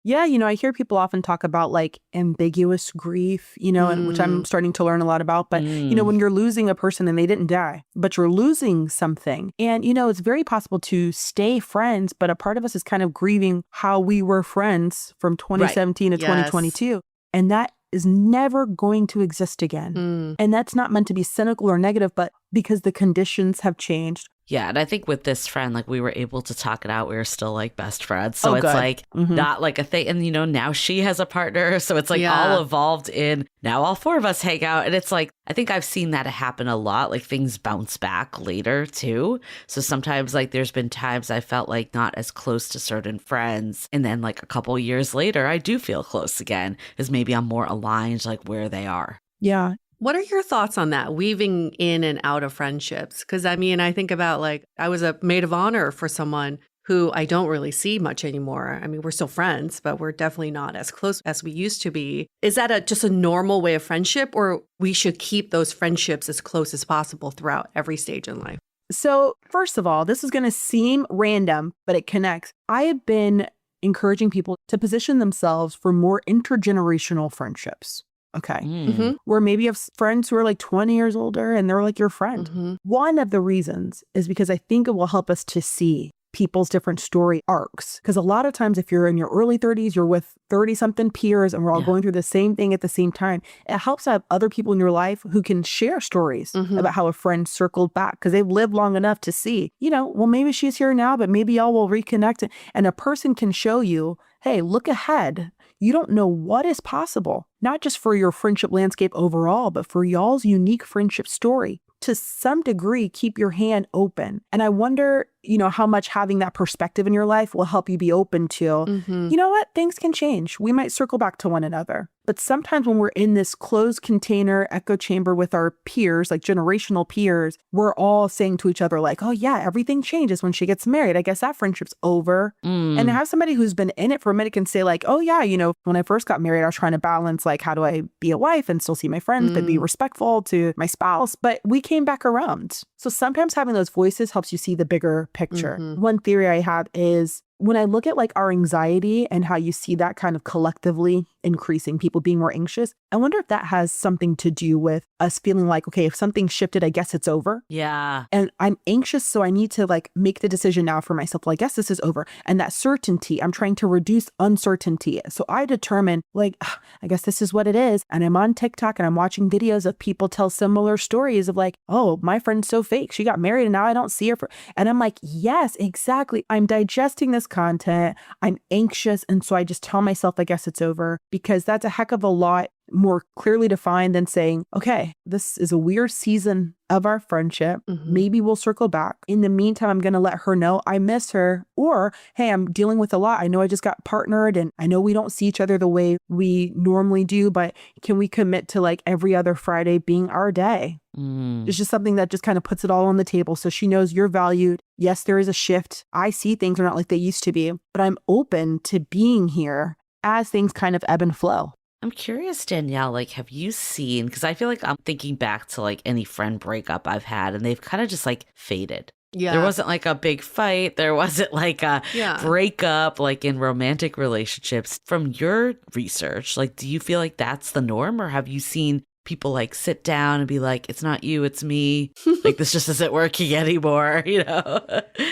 Yeah, you know, I hear people often talk about like ambiguous grief, you know, and which I'm starting to learn a lot about. But, you know, when you're losing a person and they didn't die, but you're losing something. And, you know, it's very possible to stay friends, but a part of us is kind of grieving how we were friends from 2017 to 2022. And that is never going to exist again. And that's not meant to be cynical or negative, but because the conditions have changed. Yeah. And I think with this friend, like we were able to talk it out. We were still like best friends. So Oh, it's good. like not like a thing. And, you know, now she has a partner. So it's like all evolved in now all four of us hang out. And it's like, I think I've seen that happen a lot. Like things bounce back later too. So sometimes like there's been times I felt like not as close to certain friends. And then like a couple years later, I do feel close again because maybe I'm more aligned like where they are. Yeah. What are your thoughts on that, weaving in and out of friendships? Because I mean, I think about like I was a maid of honor for someone who I don't really see much anymore. I mean, we're still friends, but we're definitely not as close as we used to be. Is that just a normal way of friendship, or we should keep those friendships as close as possible throughout every stage in life? So first of all, this is going to seem random, but it connects. I have been encouraging people to position themselves for more intergenerational friendships. Okay. Where maybe you have friends who are like 20 years older and they're like your friend. One of the reasons is because I think it will help us to see people's different story arcs. Because a lot of times if you're in your early 30s, you're with 30-something peers and we're all going through the same thing at the same time. It helps to have other people in your life who can share stories about how a friend circled back because they've lived long enough to see, you know, well, maybe she's here now, but maybe y'all will reconnect. And a person can show you, hey, look ahead. You don't know what is possible, not just for your friendship landscape overall, but for y'all's unique friendship story. To some degree, keep your hand open. And I wonder, you know, how much having that perspective in your life will help you be open to, you know what, things can change. We might circle back to one another. But sometimes when we're in this closed container echo chamber with our peers, like generational peers, we're all saying to each other like, oh yeah, everything changes when she gets married. I guess that friendship's over. And to have somebody who's been in it for a minute can say like, oh yeah, you know, when I first got married, I was trying to balance like, how do I be a wife and still see my friends, but be respectful to my spouse. But we came back around. So sometimes having those voices helps you see the bigger picture. One theory I have is when I look at like our anxiety and how you see that kind of collectively increasing, people being more anxious, I wonder if that has something to do with us feeling like, okay, if something shifted, I guess it's over. Yeah. And I'm anxious, so I need to like make the decision now for myself. Well, I guess this is over. And that certainty, I'm trying to reduce uncertainty. So I determine like, I guess this is what it is. And I'm on TikTok and I'm watching videos of people tell similar stories of like, oh, my friend's so fake. She got married and now I don't see her for, and I'm like, yes, exactly. I'm digesting this content. I'm anxious. And so I just tell myself, I guess it's over, because that's a heck of a lot more clearly defined than saying, okay, this is a weird season of our friendship. Maybe we'll circle back. In the meantime, I'm going to let her know I miss her. Or, hey, I'm dealing with a lot. I know I just got partnered and I know we don't see each other the way we normally do, but can we commit to like every other Friday being our day? It's just something that just kind of puts it all on the table. So she knows you're valued. Yes, there is a shift. I see things are not like they used to be, but I'm open to being here as things kind of ebb and flow. I'm curious, Danielle, like, have you seen, because I feel like I'm thinking back to like any friend breakup I've had and they've kind of just like faded. Yeah. There wasn't like a big fight. There wasn't like a breakup like in romantic relationships. From your research, like, do you feel like that's the norm, or have you seen people like sit down and be like, it's not you, it's me. Like, this just isn't working anymore, you know?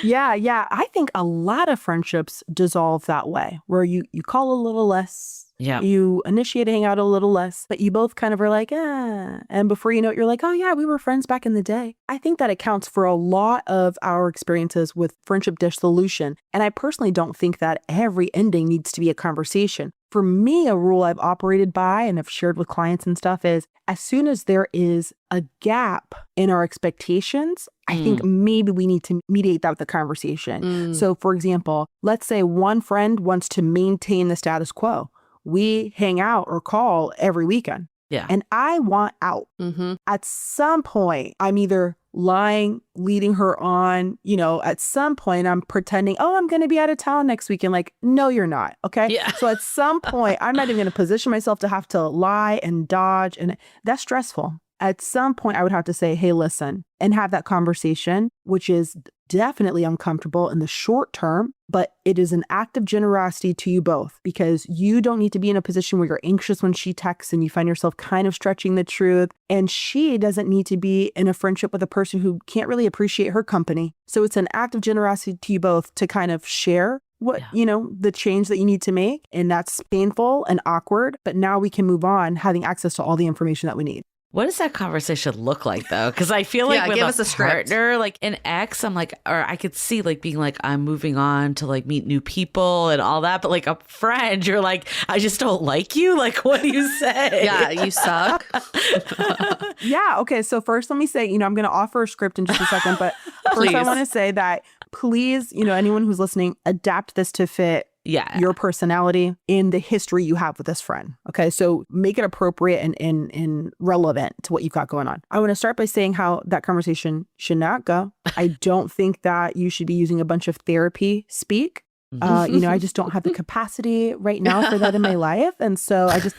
Yeah. I think a lot of friendships dissolve that way, where you call a little less. Yeah. You initiate hang out a little less, but you both kind of are like, ah. And before you know it, you're like, oh yeah, we were friends back in the day. I think that accounts for a lot of our experiences with friendship dissolution. And I personally don't think that every ending needs to be a conversation. For me, a rule I've operated by and have shared with clients and stuff is as soon as there is a gap in our expectations, I think maybe we need to mediate that with the conversation. So for example, let's say one friend wants to maintain the status quo. We hang out or call every weekend. Yeah. And I want out. At some point, I'm either lying, leading her on, you know, at some point I'm pretending, oh, I'm going to be out of town next weekend. Like, no, you're not. Okay. Yeah. So at some point, I'm not even going to position myself to have to lie and dodge. And that's stressful. At some point, I would have to say, hey, listen, and have that conversation, which is definitely uncomfortable in the short term, but it is an act of generosity to you both, because you don't need to be in a position where you're anxious when she texts and you find yourself kind of stretching the truth. And she doesn't need to be in a friendship with a person who can't really appreciate her company. So it's an act of generosity to you both to kind of share what, you know, the change that you need to make. And that's painful and awkward, but now we can move on having access to all the information that we need. What does that conversation look like though? Because I feel like with give a us a script. partner, like an ex, I'm like, or I could see like being like, I'm moving on to like meet new people and all that. But like a friend, you're like, I just don't like you. Like, what do you say? Yeah, you suck. Yeah. Okay. So first, let me say, I'm going to offer a script in just a second, but first I want to say that please, anyone who's listening, adapt this to fit your personality in the history you have with this friend. Okay. So make it appropriate and relevant to what you've got going on. I want to start by saying how that conversation should not go. I don't think that you should be using a bunch of therapy speak. I just don't have the capacity right now for that in my life. And so I just...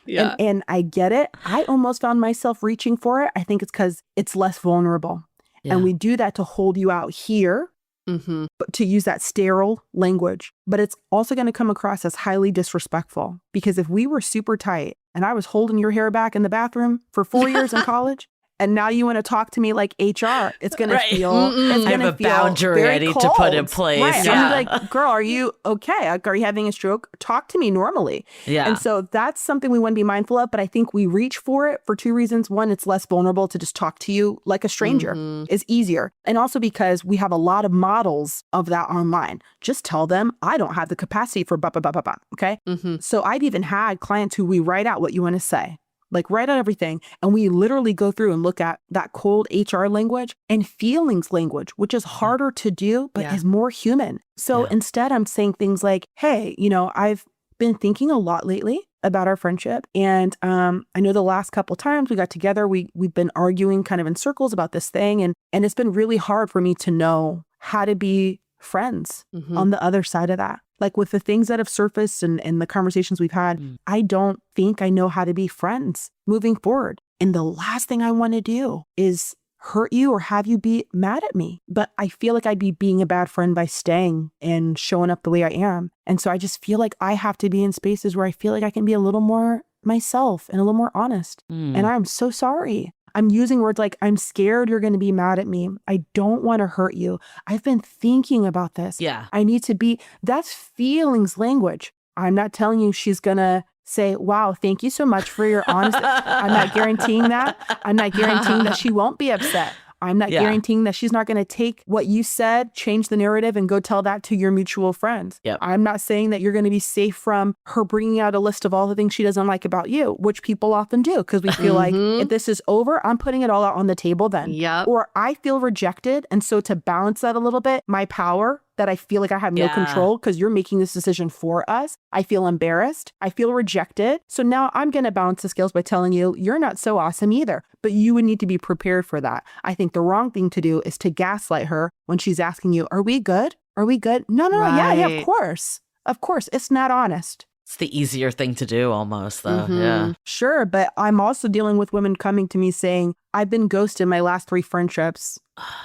Yeah. And I get it. I almost found myself reaching for it. I think it's because it's less vulnerable. Yeah. And we do that to hold you out here, but to use that sterile language. But it's also going to come across as highly disrespectful. Because if we were super tight and I was holding your hair back in the bathroom for 4 years in college, and now you want to talk to me like HR, it's going to feel, it's I have a boundary I need to put in place. Right. Yeah. I'm like, girl, are you okay? Like, are you having a stroke? Talk to me normally. Yeah. And so that's something we want to be mindful of. But I think we reach for it for two reasons. One, it's less vulnerable to just talk to you like a stranger. It's easier. And also because we have a lot of models of that online. Just tell them, I don't have the capacity for blah, blah, blah, blah, blah. Okay. So I've even had clients who we write out what you want to say. Like write out everything. And we literally go through and look at that cold HR language and feelings language, which is harder to do, but is more human. So instead I'm saying things like, hey, I've been thinking a lot lately about our friendship. And I know the last couple times we got together, we've been arguing kind of in circles about this thing. And it's been really hard for me to know how to be friends on the other side of that. Like with the things that have surfaced and the conversations we've had, I don't think I know how to be friends moving forward. And the last thing I want to do is hurt you or have you be mad at me. But I feel like I'd be being a bad friend by staying and showing up the way I am. And so I just feel like I have to be in spaces where I feel like I can be a little more myself and a little more honest. And I'm so sorry. I'm using words like, I'm scared you're going to be mad at me. I don't want to hurt you. I've been thinking about this. Yeah. I need to be, that's feelings language. I'm not telling you she's going to say, wow, thank you so much for your honesty. I'm not guaranteeing that. I'm not guaranteeing that she won't be upset. I'm not guaranteeing that she's not going to take what you said, change the narrative, and go tell that to your mutual friends. Yep. I'm not saying that you're going to be safe from her bringing out a list of all the things she doesn't like about you, which people often do because we feel like if this is over, I'm putting it all out on the table then. Yep. Or I feel rejected. And so to balance that a little bit, my power that I feel like I have no control because you're making this decision for us. I feel embarrassed. I feel rejected. So now I'm going to balance the scales by telling you, you're not so awesome either. But you would need to be prepared for that. I think the wrong thing to do is to gaslight her when she's asking you, are we good? Are we good? No, right. yeah, of course. Of course. It's not honest. It's the easier thing to do almost though. Yeah. Sure. But I'm also dealing with women coming to me saying, I've been ghosted my last 3 friendships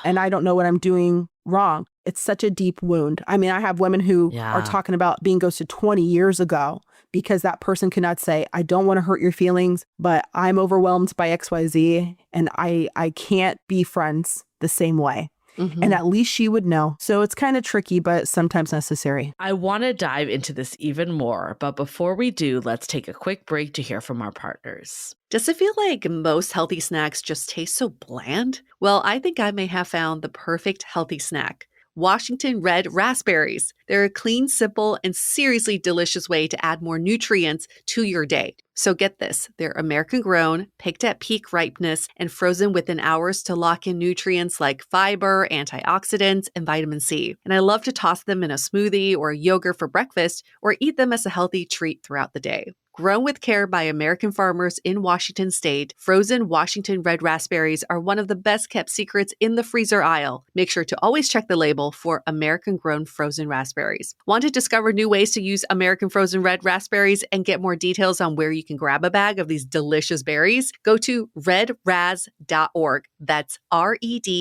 and I don't know what I'm doing wrong. It's such a deep wound. I mean, I have women who are talking about being ghosted 20 years ago because that person could not say, I don't want to hurt your feelings, but I'm overwhelmed by XYZ and I can't be friends the same way. And at least she would know. So it's kind of tricky, but sometimes necessary. I want to dive into this even more, but before we do, let's take a quick break to hear from our partners. Does it feel like most healthy snacks just taste so bland? Well, I think I may have found the perfect healthy snack. Washington Red Raspberries. They're a clean, simple, and seriously delicious way to add more nutrients to your day. So get this, they're American grown, picked at peak ripeness, and frozen within hours to lock in nutrients like fiber, antioxidants, and vitamin C. And I love to toss them in a smoothie or a yogurt for breakfast or eat them as a healthy treat throughout the day. Grown with care by American farmers in Washington state, frozen Washington Red Raspberries are one of the best kept secrets in the freezer aisle. Make sure to always check the label for American grown frozen raspberries. Want to discover new ways to use American frozen red raspberries and get more details on where you can grab a bag of these delicious berries? Go to redraz.org. That's redrazz.org.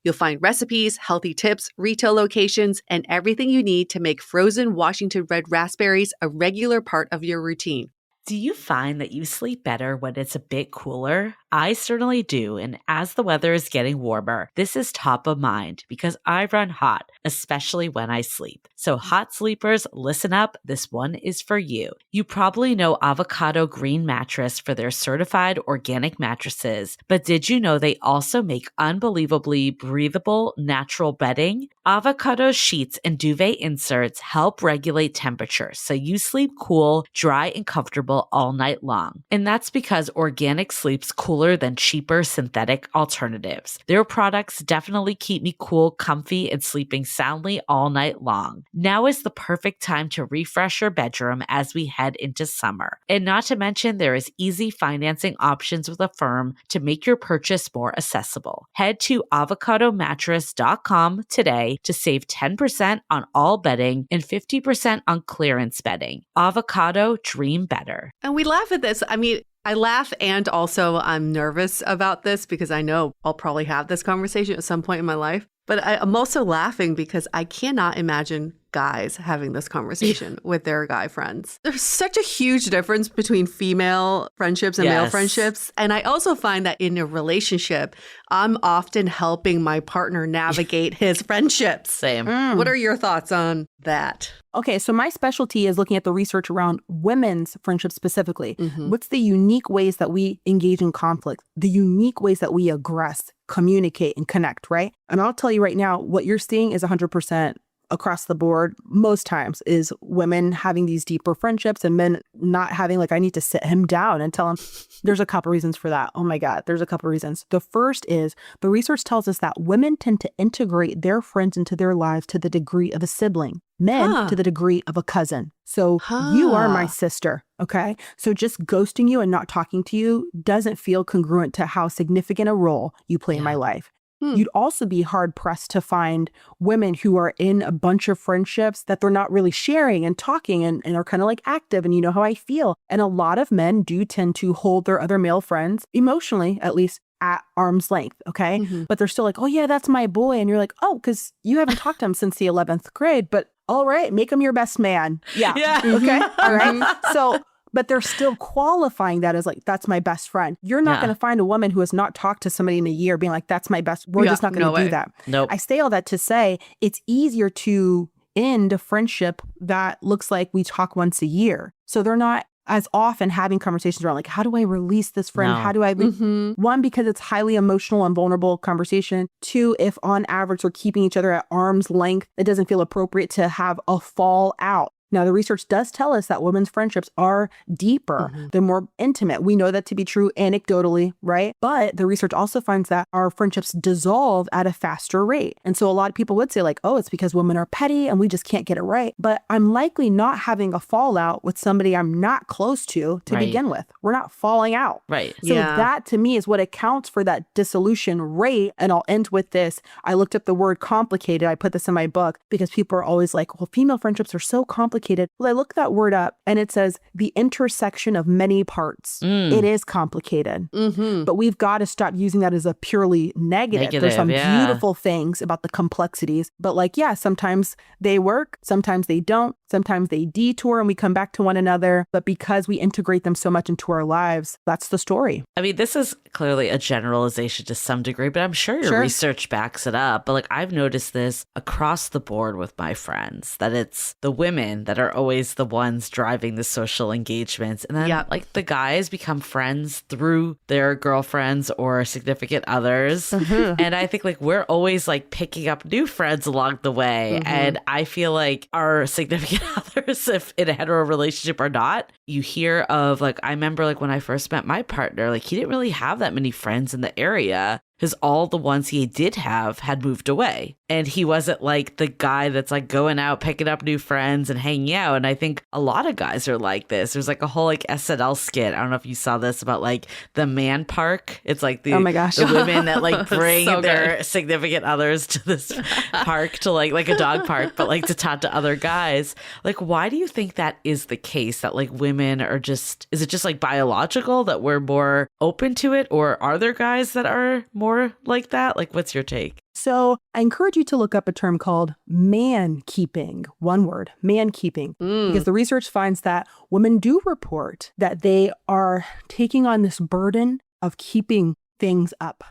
You'll find recipes, healthy tips, retail locations, and everything you need to make frozen Washington Red Raspberries a regular part of your routine. Do you find that you sleep better when it's a bit cooler? I certainly do, and as the weather is getting warmer, this is top of mind because I run hot, especially when I sleep. So hot sleepers, listen up, this one is for you. You probably know Avocado Green Mattress for their certified organic mattresses, but did you know they also make unbelievably breathable, natural bedding? Avocado sheets and duvet inserts help regulate temperature so you sleep cool, dry, and comfortable all night long. And that's because organic sleeps cooler than cheaper synthetic alternatives. Their products definitely keep me cool, comfy, and sleeping soundly all night long. Now is the perfect time to refresh your bedroom as we head into summer. And not to mention, there is easy financing options with Affirm to make your purchase more accessible. Head to avocadomattress.com today to save 10% on all bedding and 50% on clearance bedding. Avocado, dream better. And we laugh at this. I mean, I laugh and also I'm nervous about this because I know I'll probably have this conversation at some point in my life. But I'm also laughing because I cannot imagine guys having this conversation with their guy friends. There's such a huge difference between female friendships and male friendships. And I also find that in a relationship, I'm often helping my partner navigate his friendships. Same. What are your thoughts on that? Okay, so my specialty is looking at the research around women's friendships specifically. What's the unique ways that we engage in conflict, the unique ways that we aggress, communicate, and connect, right? And I'll tell you right now, what you're seeing is 100% across the board most times is women having these deeper friendships and men not having, like, I need to sit him down and tell him. There's a couple reasons for that. Oh my God, there's a couple reasons. The first is the research tells us that women tend to integrate their friends into their lives to the degree of a sibling, men to the degree of a cousin. So you are my sister, okay? So just ghosting you and not talking to you doesn't feel congruent to how significant a role you play in my life. You'd also be hard pressed to find women who are in a bunch of friendships that they're not really sharing and talking and are kind of like active and you know how I feel. And a lot of men do tend to hold their other male friends, emotionally at least, at arm's length, okay? But they're still like, oh yeah, that's my boy. And you're like, oh, because you haven't talked to him since the 11th grade, but all right, make him your best man. Yeah. Okay. All right. So, but they're still qualifying that as like, that's my best friend. You're not going to find a woman who has not talked to somebody in a year being like, that's my best. We're just not going to do that. Nope. I say all that to say it's easier to end a friendship that looks like we talk once a year. So they're not as often having conversations around like, how do I release this friend? How do I, one, because it's highly emotional and vulnerable conversation. Two, if on average they're keeping each other at arm's length, it doesn't feel appropriate to have a fallout. Now, the research does tell us that women's friendships are deeper. They're more intimate. We know that to be true anecdotally, right? But the research also finds that our friendships dissolve at a faster rate. And so a lot of people would say like, oh, it's because women are petty and we just can't get it right. But I'm likely not having a fallout with somebody I'm not close to begin with. We're not falling out. Right. So that to me is what accounts for that dissolution rate. And I'll end with this. I looked up the word complicated. I put this in my book because people are always like, well, female friendships are so complicated. Well, I looked that word up and it says the intersection of many parts. It is complicated, but we've got to stop using that as a purely negative. There's some beautiful things about the complexities, but like, sometimes they work, sometimes they don't, sometimes they detour and we come back to one another. But because we integrate them so much into our lives, that's the story. I mean, this is clearly a generalization to some degree, but I'm sure your research backs it up. But like, I've noticed this across the board with my friends, that it's the women that are always the ones driving the social engagements. And then like the guys become friends through their girlfriends or significant others. And I think like we're always like picking up new friends along the way. And I feel like our significant others, if in a hetero relationship or not, you hear of like, I remember like when I first met my partner, like he didn't really have that many friends in the area. because all the ones he did have had moved away. And he wasn't like the guy that's like going out, picking up new friends and hanging out. And I think a lot of guys are like this. There's like a whole like SNL skit. I don't know if you saw this about like the man park. It's like the, oh my gosh, the women that like bring so their significant others to this park to like a dog park, but like to talk to other guys. Like, why do you think that is the case, that like women women are just, is it just like biological that we're more open to it? Or are there guys that are more like that? Like, what's your take? So I encourage you to look up a term called man keeping, one word, man keeping, because the research finds that women do report that they are taking on this burden of keeping things up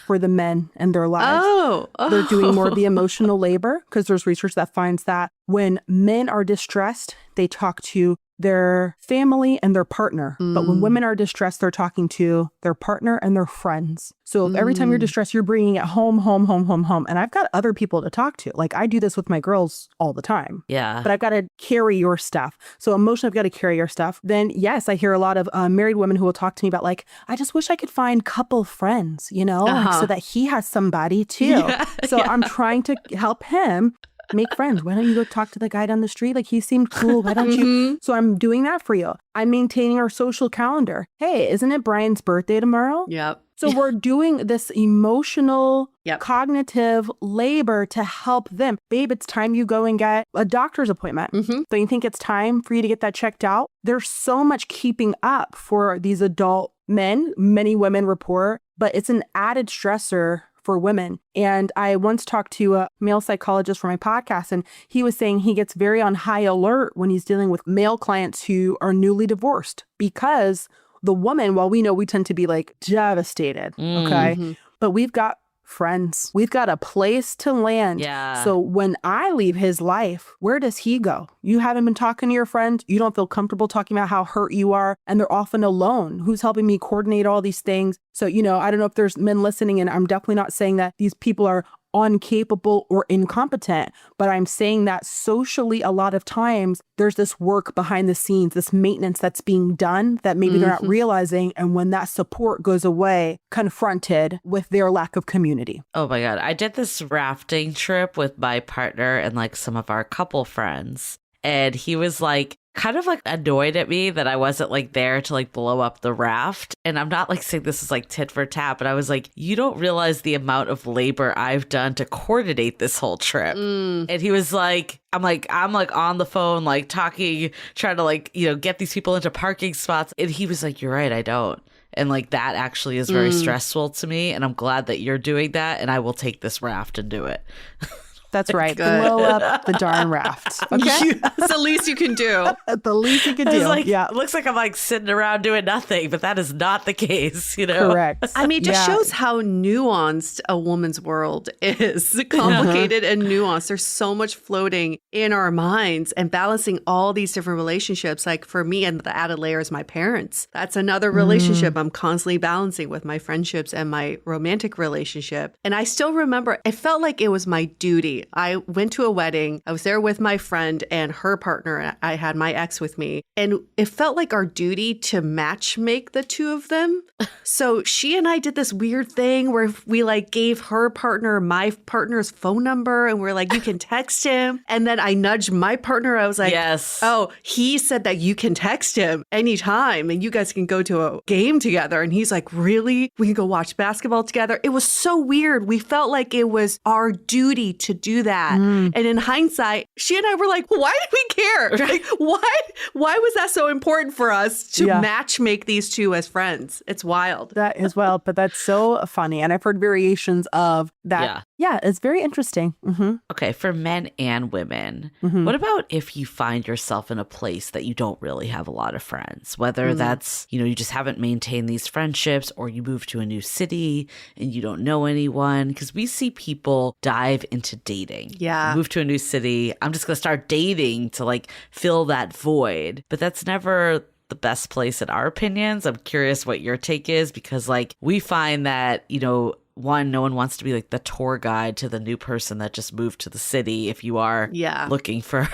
for the men in their lives. They're doing more of the emotional labor because there's research that finds that when men are distressed, they talk to their family and their partner. But when women are distressed, they're talking to their partner and their friends. So if every time you're distressed, you're bringing it home. And I've got other people to talk to. Like I do this with my girls all the time. Yeah. But I've got to carry your stuff. So emotionally, I've got to carry your stuff. Then yes, I hear a lot of married women who will talk to me about like, I just wish I could find couple friends, you know, like, so that he has somebody too. I'm trying to help him make friends. Why don't you go talk to the guy down the street? Like he seemed cool. Why don't you? So I'm doing that for you. I'm maintaining our social calendar. Hey, isn't it Brian's birthday tomorrow? Yep. So we're doing this emotional, cognitive labor to help them. Babe, it's time you go and get a doctor's appointment. So you think it's time for you to get that checked out? There's so much keeping up for these adult men. Many women report, but it's an added stressor for women. And I once talked to a male psychologist for my podcast, and he was saying he gets very on high alert when he's dealing with male clients who are newly divorced because the woman, while we know we tend to be like devastated, okay, but we've got friends. We've got a place to land. Yeah. So when I leave his life, where does he go? You haven't been talking to your friends. You don't feel comfortable talking about how hurt you are. And they're often alone. Who's helping me coordinate all these things? So, you know, I don't know if there's men listening, and I'm definitely not saying that these people are incapable or incompetent, but I'm saying that socially, a lot of times there's this work behind the scenes, this maintenance that's being done that maybe they're not realizing. And when that support goes away, confronted with their lack of community. Oh my God. I did this rafting trip with my partner and like some of our couple friends. And he was like, kind of like annoyed at me that I wasn't like there to like blow up the raft. And I'm not like saying this is like tit for tat, but I was like, you don't realize the amount of labor I've done to coordinate this whole trip. And he was like, I'm like on the phone, like talking, trying to like, you know, get these people into parking spots. And he was like, you're right, I don't. And like that actually is very stressful to me. And I'm glad that you're doing that. And I will take this raft and do it. That's right. Blow up the darn raft. Okay. That's the least you can do. The least you can do. Like, it looks like I'm like sitting around doing nothing, but that is not the case, you know? Correct. I mean, it just shows how nuanced a woman's world is. Complicated and nuanced. There's so much floating in our minds and balancing all these different relationships. Like for me, and the added layer is my parents. That's another relationship I'm constantly balancing with my friendships and my romantic relationship. And I still remember, it felt like it was my duty. I went to a wedding. I was there with my friend and her partner. I had my ex with me. And it felt like our duty to match make the two of them. So she and I did this weird thing where we like gave her partner my partner's phone number and we're like, you can text him. And then I nudged my partner. I was like, yes. Oh, he said that you can text him anytime and you guys can go to a game together. And he's like, really? We can go watch basketball together. It was so weird. We felt like it was our duty to do that. And in hindsight, she and I were like, why did we care? Like, why was that so important for us to match make these two as friends? It's wild. That is wild, but that's so funny. And I've heard variations of that. Yeah, it's very interesting. Okay, for men and women, what about if you find yourself in a place that you don't really have a lot of friends? Whether that's, you know, you just haven't maintained these friendships or you move to a new city and you don't know anyone. Because we see people dive into dating. Yeah. Move to a new city. I'm just going to start dating to like fill that void. But that's never the best place in our opinions. I'm curious what your take is because like we find that, you know, one, no one wants to be like the tour guide to the new person that just moved to the city if you are looking for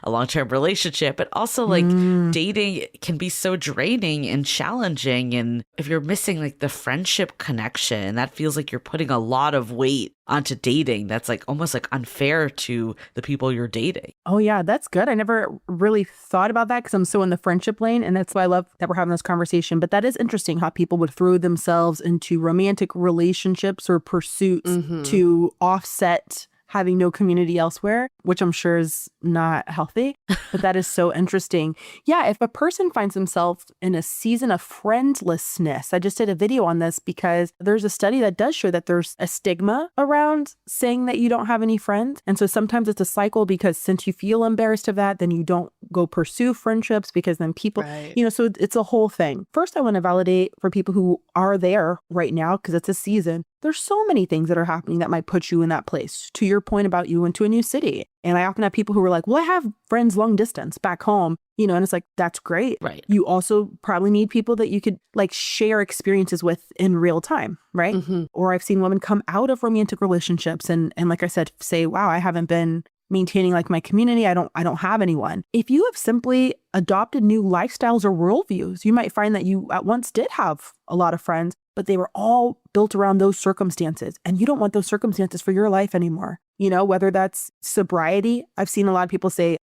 a long-term relationship, but also like dating can be so draining and challenging. And if you're missing like the friendship connection, that feels like you're putting a lot of weight onto dating. That's like almost like unfair to the people you're dating. Oh yeah, that's good. I never really thought about that because I'm so in the friendship lane. And that's why I love that we're having this conversation. But that is interesting how people would throw themselves into romantic relationships or pursuits to offset having no community elsewhere, which I'm sure is not healthy, but that is so interesting. Yeah, if a person finds himself in a season of friendlessness, I just did a video on this because there's a study that does show that there's a stigma around saying that you don't have any friends. And so sometimes it's a cycle because since you feel embarrassed of that, then you don't go pursue friendships because then people, so it's a whole thing. First, I want to validate for people who are there right now because it's a season. There's so many things that are happening that might put you in that place. To your point about you went to a new city. And I often have people who are like, well, I have friends long distance back home, and it's like, that's great. Right. You also probably need people that you could like share experiences with in real time, right? Mm-hmm. Or I've seen women come out of romantic relationships and like I said, say, wow, I haven't been maintaining like my community. I don't have anyone. If you have simply adopted new lifestyles or worldviews, you might find that you at once did have a lot of friends, but they were all built around those circumstances. And you don't want those circumstances for your life anymore. Whether that's sobriety. I've seen a lot of people say,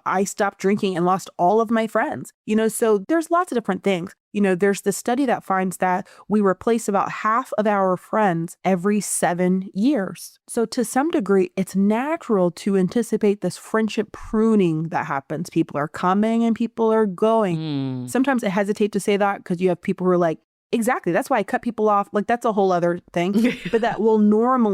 I stopped drinking and lost all of my friends. So there's lots of different things. There's this study that finds that we replace about half of our friends every 7 years. So to some degree, it's natural to anticipate this friendship pruning that happens. People are coming and people are going. Sometimes I hesitate to say that because you have people who are like, exactly. That's why I cut people off. Like, that's a whole other thing. But that will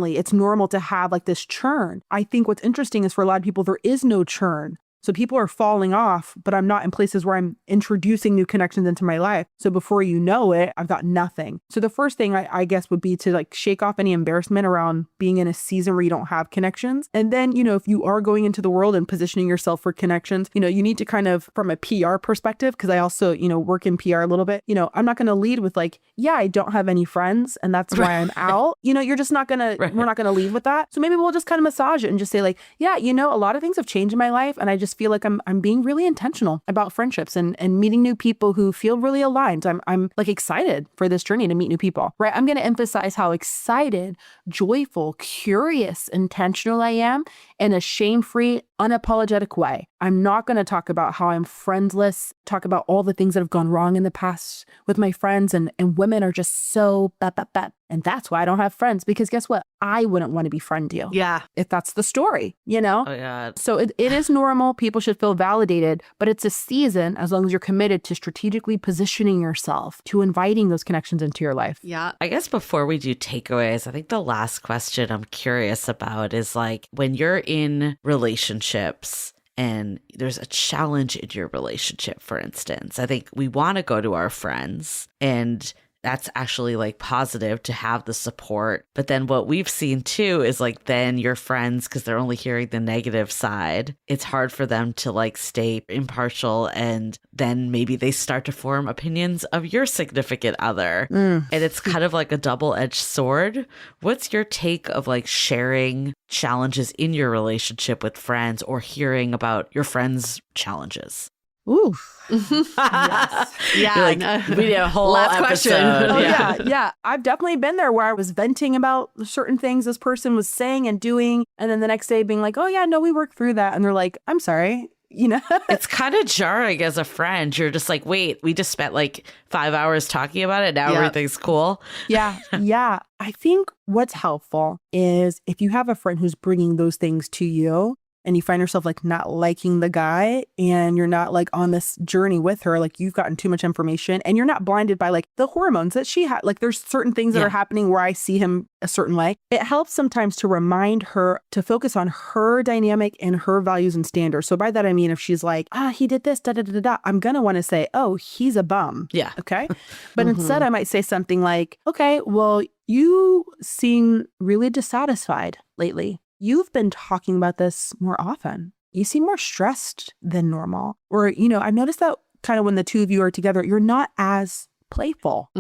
it's normal to have like this churn. I think what's interesting is for a lot of people, there is no churn. So people are falling off, but I'm not in places where I'm introducing new connections into my life. So before you know it, I've got nothing. So the first thing I guess would be to like shake off any embarrassment around being in a season where you don't have connections. And then, if you are going into the world and positioning yourself for connections, you need to kind of, from a PR perspective, because I also, work in PR a little bit, I'm not going to lead with like, yeah, I don't have any friends and that's why I'm out. You're just not going to, we're not going to lead with that. So maybe we'll just kind of massage it and just say like, yeah, a lot of things have changed in my life and I just feel like I'm being really intentional about friendships and meeting new people who feel really aligned. I'm like excited for this journey to meet new people, right? I'm going to emphasize how excited, joyful, curious, intentional I am in a shame-free, unapologetic way. I'm not going to talk about how I'm friendless, talk about all the things that have gone wrong in the past with my friends and women are just so bad. And that's why I don't have friends because guess what? I wouldn't want to befriend you. Yeah. If that's the story, Oh, yeah. So it is normal. People should feel validated, but it's a season as long as you're committed to strategically positioning yourself, to inviting those connections into your life. Yeah. I guess before we do takeaways, I think the last question I'm curious about is like when you're in relationships and there's a challenge in your relationship, for instance, I think we want to go to our friends and that's actually like positive to have the support. But then what we've seen too is like then your friends, because they're only hearing the negative side, it's hard for them to like stay impartial. And then maybe they start to form opinions of your significant other. And it's kind of like a double-edged sword. What's your take of like sharing challenges in your relationship with friends or hearing about your friends' challenges? Ooh. Yes. Yeah. Like, we did a whole Last episode. question. Oh, yeah. I've definitely been there where I was venting about certain things this person was saying and doing. And then the next day being like, oh, yeah, no, we worked through that. And they're like, I'm sorry. It's kind of jarring as a friend. You're just like, wait, we just spent like 5 hours talking about it. Now everything's cool. Yeah. I think what's helpful is if you have a friend who's bringing those things to you, and you find yourself like not liking the guy and you're not like on this journey with her, like you've gotten too much information and you're not blinded by like the hormones that she had. Like there's certain things that are happening where I see him a certain way. It helps sometimes to remind her to focus on her dynamic and her values and standards. So by that, I mean, if she's like, he did this, I'm going to want to say, oh, he's a bum. Yeah. Okay. But instead I might say something like, okay, well, you seem really dissatisfied lately. You've been talking about this more often. You seem more stressed than normal. Or, I've noticed that kind of when the two of you are together, you're not as playful.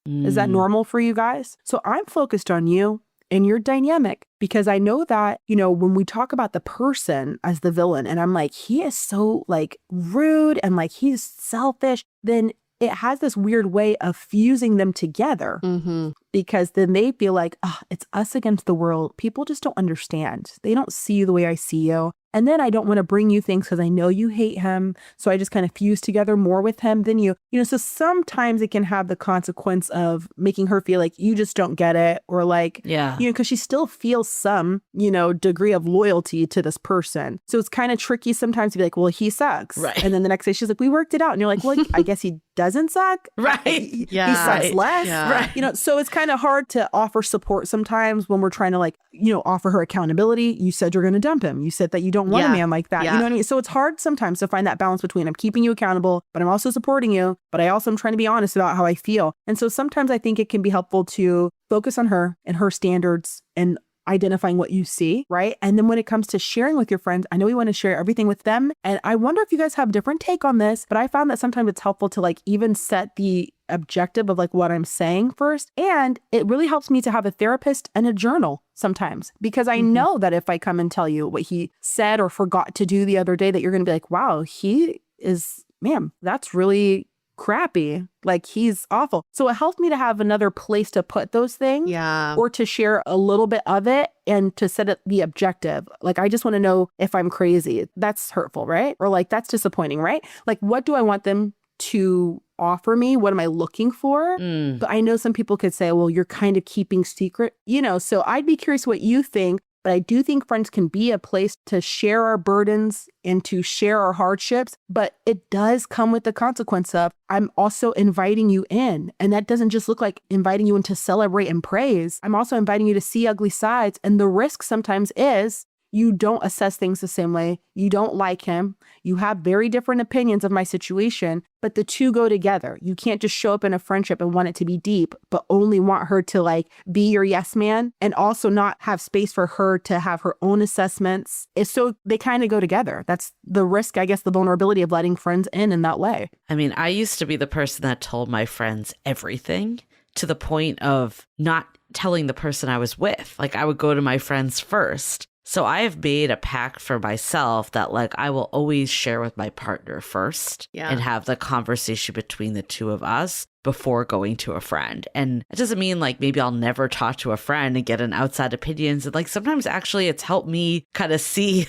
Is that normal for you guys? So I'm focused on you and your dynamic because I know that, when we talk about the person as the villain and I'm like, he is so like rude and like he's selfish, then it has this weird way of fusing them together because then they feel like, it's us against the world. People just don't understand. They don't see you the way I see you. And then I don't want to bring you things because I know you hate him. So I just kind of fuse together more with him than you. So sometimes it can have the consequence of making her feel like you just don't get it, or like, because she still feels some, degree of loyalty to this person. So it's kind of tricky sometimes to be like, well, he sucks. Right. And then the next day she's like, we worked it out. And you're like, well, I guess he doesn't suck. Right. He sucks less. Yeah. Right. So it's kind of hard to offer support sometimes when we're trying to offer her accountability. You said you're going to dump him. You said that you don't want a man like that. Yeah. You know what I mean? So it's hard sometimes to find that balance between I'm keeping you accountable, but I'm also supporting you, but I also am trying to be honest about how I feel. And so sometimes I think it can be helpful to focus on her and her standards and identifying what you see, right? And then when it comes to sharing with your friends, I know we want to share everything with them. And I wonder if you guys have a different take on this, but I found that sometimes it's helpful to even set the objective of what I'm saying first. And it really helps me to have a therapist and a journal sometimes, because I know that if I come and tell you what he said or forgot to do the other day, that you're going to be like, wow, he is, ma'am, that's really crappy. He's awful. So it helped me to have another place to put those things, or to share a little bit of it and to set it the objective. I just want to know if I'm crazy. That's hurtful, right? Or that's disappointing, right? What do I want them to offer me? What am I looking for? But I know some people could say, well, you're kind of keeping secret, so I'd be curious what you think. But I do think friends can be a place to share our burdens and to share our hardships. But it does come with the consequence of I'm also inviting you in. And that doesn't just look like inviting you in to celebrate and praise. I'm also inviting you to see ugly sides. And the risk sometimes is you don't assess things the same way. You don't like him. You have very different opinions of my situation, but the two go together. You can't just show up in a friendship and want it to be deep, but only want her to be your yes man, and also not have space for her to have her own assessments. So they kind of go together. That's the risk, I guess, the vulnerability of letting friends in that way. I mean, I used to be the person that told my friends everything, to the point of not telling the person I was with. I would go to my friends first. So I have made a pact for myself that I will always share with my partner first and have the conversation between the two of us before going to a friend. And it doesn't mean maybe I'll never talk to a friend and get an outside opinions. And sometimes actually it's helped me kind of see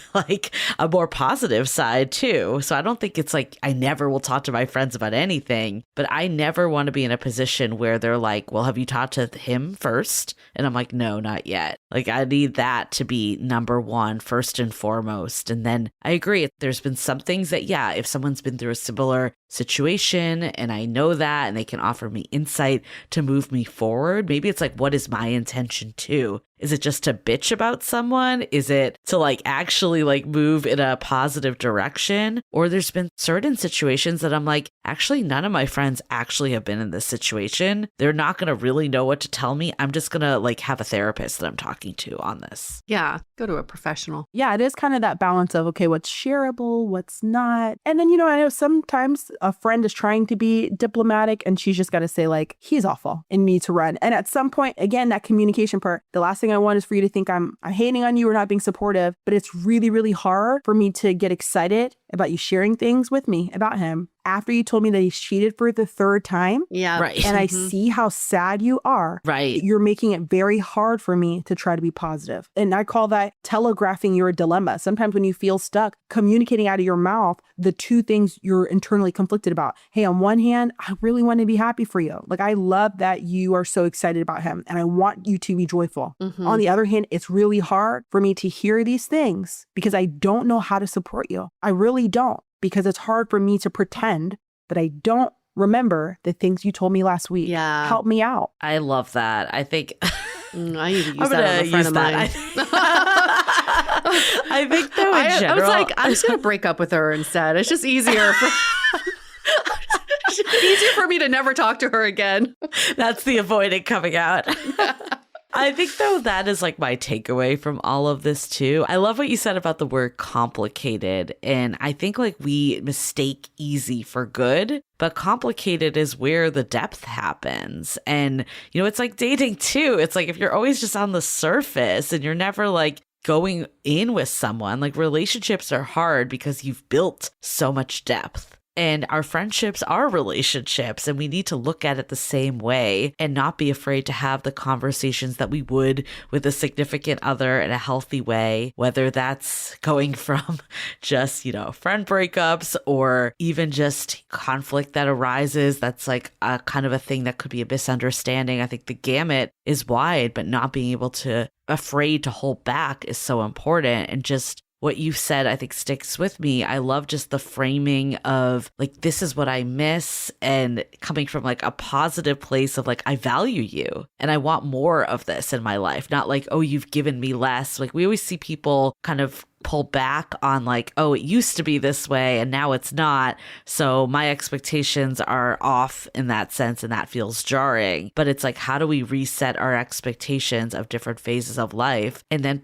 a more positive side too. So I don't think it's I never will talk to my friends about anything, but I never want to be in a position where they're like, well, have you talked to him first? And I'm like, no, not yet. I need that to be number one, first and foremost. And then I agree. There's been some things that, if someone's been through a similar situation and I know that, and they can offer me insight to move me forward. Maybe it's what is my intention too? Is it just to bitch about someone? Is it to actually move in a positive direction? Or there's been certain situations that I'm actually none of my friends actually have been in this situation. They're not going to really know what to tell me. I'm just going to have a therapist that I'm talking to on this. Yeah. Go to a professional. Yeah. It is kind of that balance of, okay, what's shareable, what's not. And then, I know sometimes a friend is trying to be diplomatic and she's just got to say he's awful and need to run. And at some point, again, that communication part, the last thing I want is for you to think I'm hating on you or not being supportive, but it's really, really hard for me to get excited about you sharing things with me about him after you told me that he's cheated for the third time. Yeah. Right. And I see how sad you are. Right. You're making it very hard for me to try to be positive. And I call that telegraphing your dilemma. Sometimes when you feel stuck, communicating out of your mouth the two things you're internally conflicted about. Hey, on one hand, I really want to be happy for you. I love that you are so excited about him and I want you to be joyful. On the other hand, it's really hard for me to hear these things because I don't know how to support you. I really don't, because it's hard for me to pretend that I don't remember the things you told me last week. Yeah. Help me out. I love that. I think I need to use I'm that on a friend of mine. I think though in general, I was I'm just going to break up with her instead. It's just easier easier for me to never talk to her again. That's the avoidant coming out. I think though that is my takeaway from all of this too. I love what you said about the word complicated. And I think we mistake easy for good, but complicated is where the depth happens. And, it's like dating too. It's if you're always just on the surface and you're never going in with someone, relationships are hard because you've built so much depth. And our friendships are relationships, and we need to look at it the same way and not be afraid to have the conversations that we would with a significant other in a healthy way, whether that's going from just, friend breakups or even just conflict that arises. That's like a kind of a thing that could be a misunderstanding. I think the gamut is wide, but not being able to afraid to hold back is so important. And just what you said, I think sticks with me. I love just the framing of like, this is what I miss, and coming from like a positive place of like, I value you and I want more of this in my life. Not like, oh, you've given me less. Like we always see people kind of pull back on like, oh, it used to be this way and now it's not. So my expectations are off in that sense, and that feels jarring. But it's like, how do we reset our expectations of different phases of life and then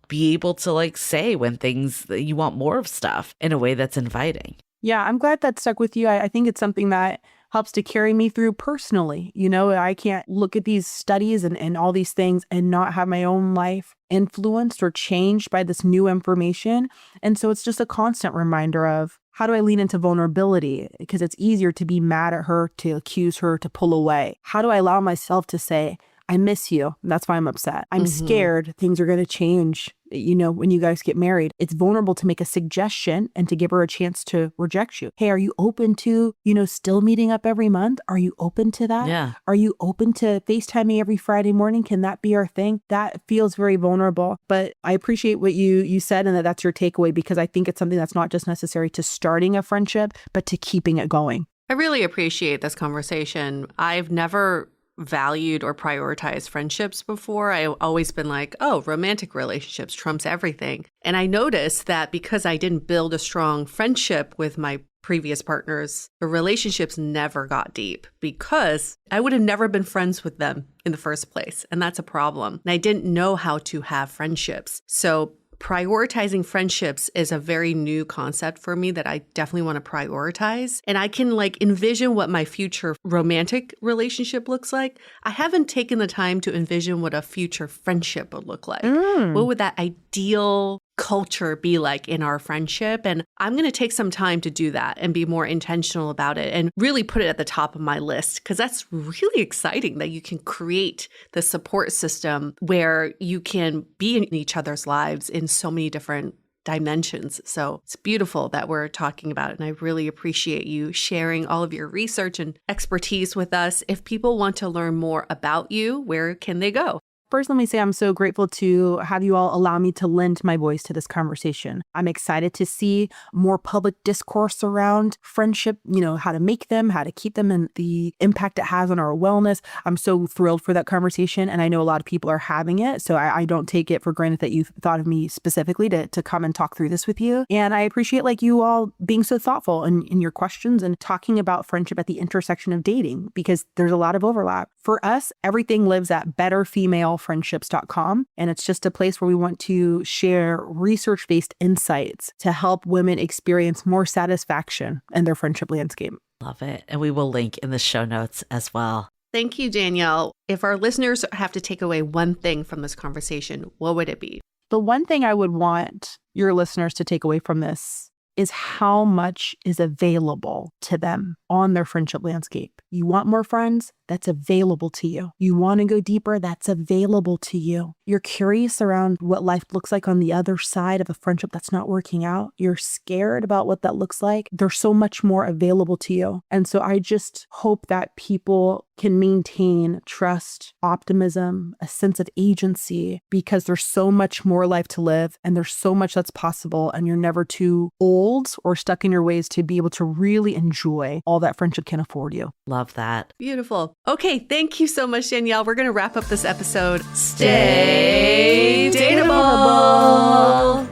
be able to like say when things that you want more of stuff in a way that's inviting? Yeah, I'm glad that stuck with you. I think it's something that helps to carry me through personally. I can't look at these studies and all these things and not have my own life influenced or changed by this new information. And so it's just a constant reminder of, how do I lean into vulnerability? Because it's easier to be mad at her, to accuse her, to pull away. How do I allow myself to say, I miss you. That's why I'm upset. I'm scared things are going to change, when you guys get married. It's vulnerable to make a suggestion and to give her a chance to reject you. Hey, are you open to, still meeting up every month? Are you open to that? Yeah. Are you open to FaceTiming every Friday morning? Can that be our thing? That feels very vulnerable. But I appreciate what you said, and that's your takeaway, because I think it's something that's not just necessary to starting a friendship, but to keeping it going. I really appreciate this conversation. I've never valued or prioritized friendships before. I've always been like, oh, romantic relationships trumps everything. And I noticed that because I didn't build a strong friendship with my previous partners, the relationships never got deep because I would have never been friends with them in the first place. And that's a problem. And I didn't know how to have friendships. So prioritizing friendships is a very new concept for me that I definitely want to prioritize. And I can envision what my future romantic relationship looks like. I haven't taken the time to envision what a future friendship would look like. What would that ideal culture be like in our friendship? And I'm going to take some time to do that and be more intentional about it and really put it at the top of my list, because that's really exciting that you can create the support system where you can be in each other's lives in so many different dimensions. So it's beautiful that we're talking about it. And I really appreciate you sharing all of your research and expertise with us. If people want to learn more about you, where can they go? First, let me say I'm so grateful to have you all allow me to lend my voice to this conversation. I'm excited to see more public discourse around friendship, how to make them, how to keep them, and the impact it has on our wellness. I'm so thrilled for that conversation, and I know a lot of people are having it, so I don't take it for granted that you thought of me specifically to come and talk through this with you. And I appreciate you all being so thoughtful in your questions and talking about friendship at the intersection of dating, because there's a lot of overlap. For us, everything lives at betterfemalefriendships.com. And it's just a place where we want to share research-based insights to help women experience more satisfaction in their friendship landscape. Love it. And we will link in the show notes as well. Thank you, Danielle. If our listeners have to take away one thing from this conversation, what would it be? The one thing I would want your listeners to take away from this is how much is available to them on their friendship landscape. You want more friends? That's available to you. You want to go deeper? That's available to you. You're curious around what life looks like on the other side of a friendship that's not working out. You're scared about what that looks like. There's so much more available to you. And so I just hope that people can maintain trust, optimism, a sense of agency, because there's so much more life to live and there's so much that's possible, and you're never too old or stuck in your ways to be able to really enjoy all that friendship can afford you. Love that. Beautiful. Okay, thank you so much, Danielle. We're going to wrap up this episode. Stay dateable.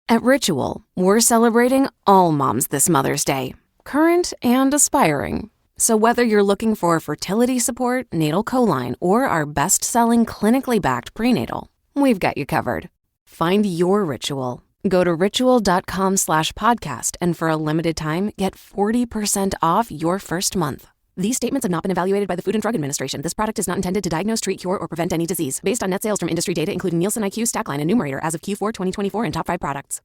At Ritual, we're celebrating all moms this Mother's Day, current and aspiring. So whether you're looking for fertility support, natal choline, or our best-selling clinically backed prenatal, we've got you covered. Find your Ritual Go to ritual.com/podcast and for a limited time, get 40% off your first month. These statements have not been evaluated by the Food and Drug Administration. This product is not intended to diagnose, treat, cure, or prevent any disease. Based on net sales from industry data, including Nielsen IQ, Stackline, and Numerator as of Q4 2024 and top 5 products.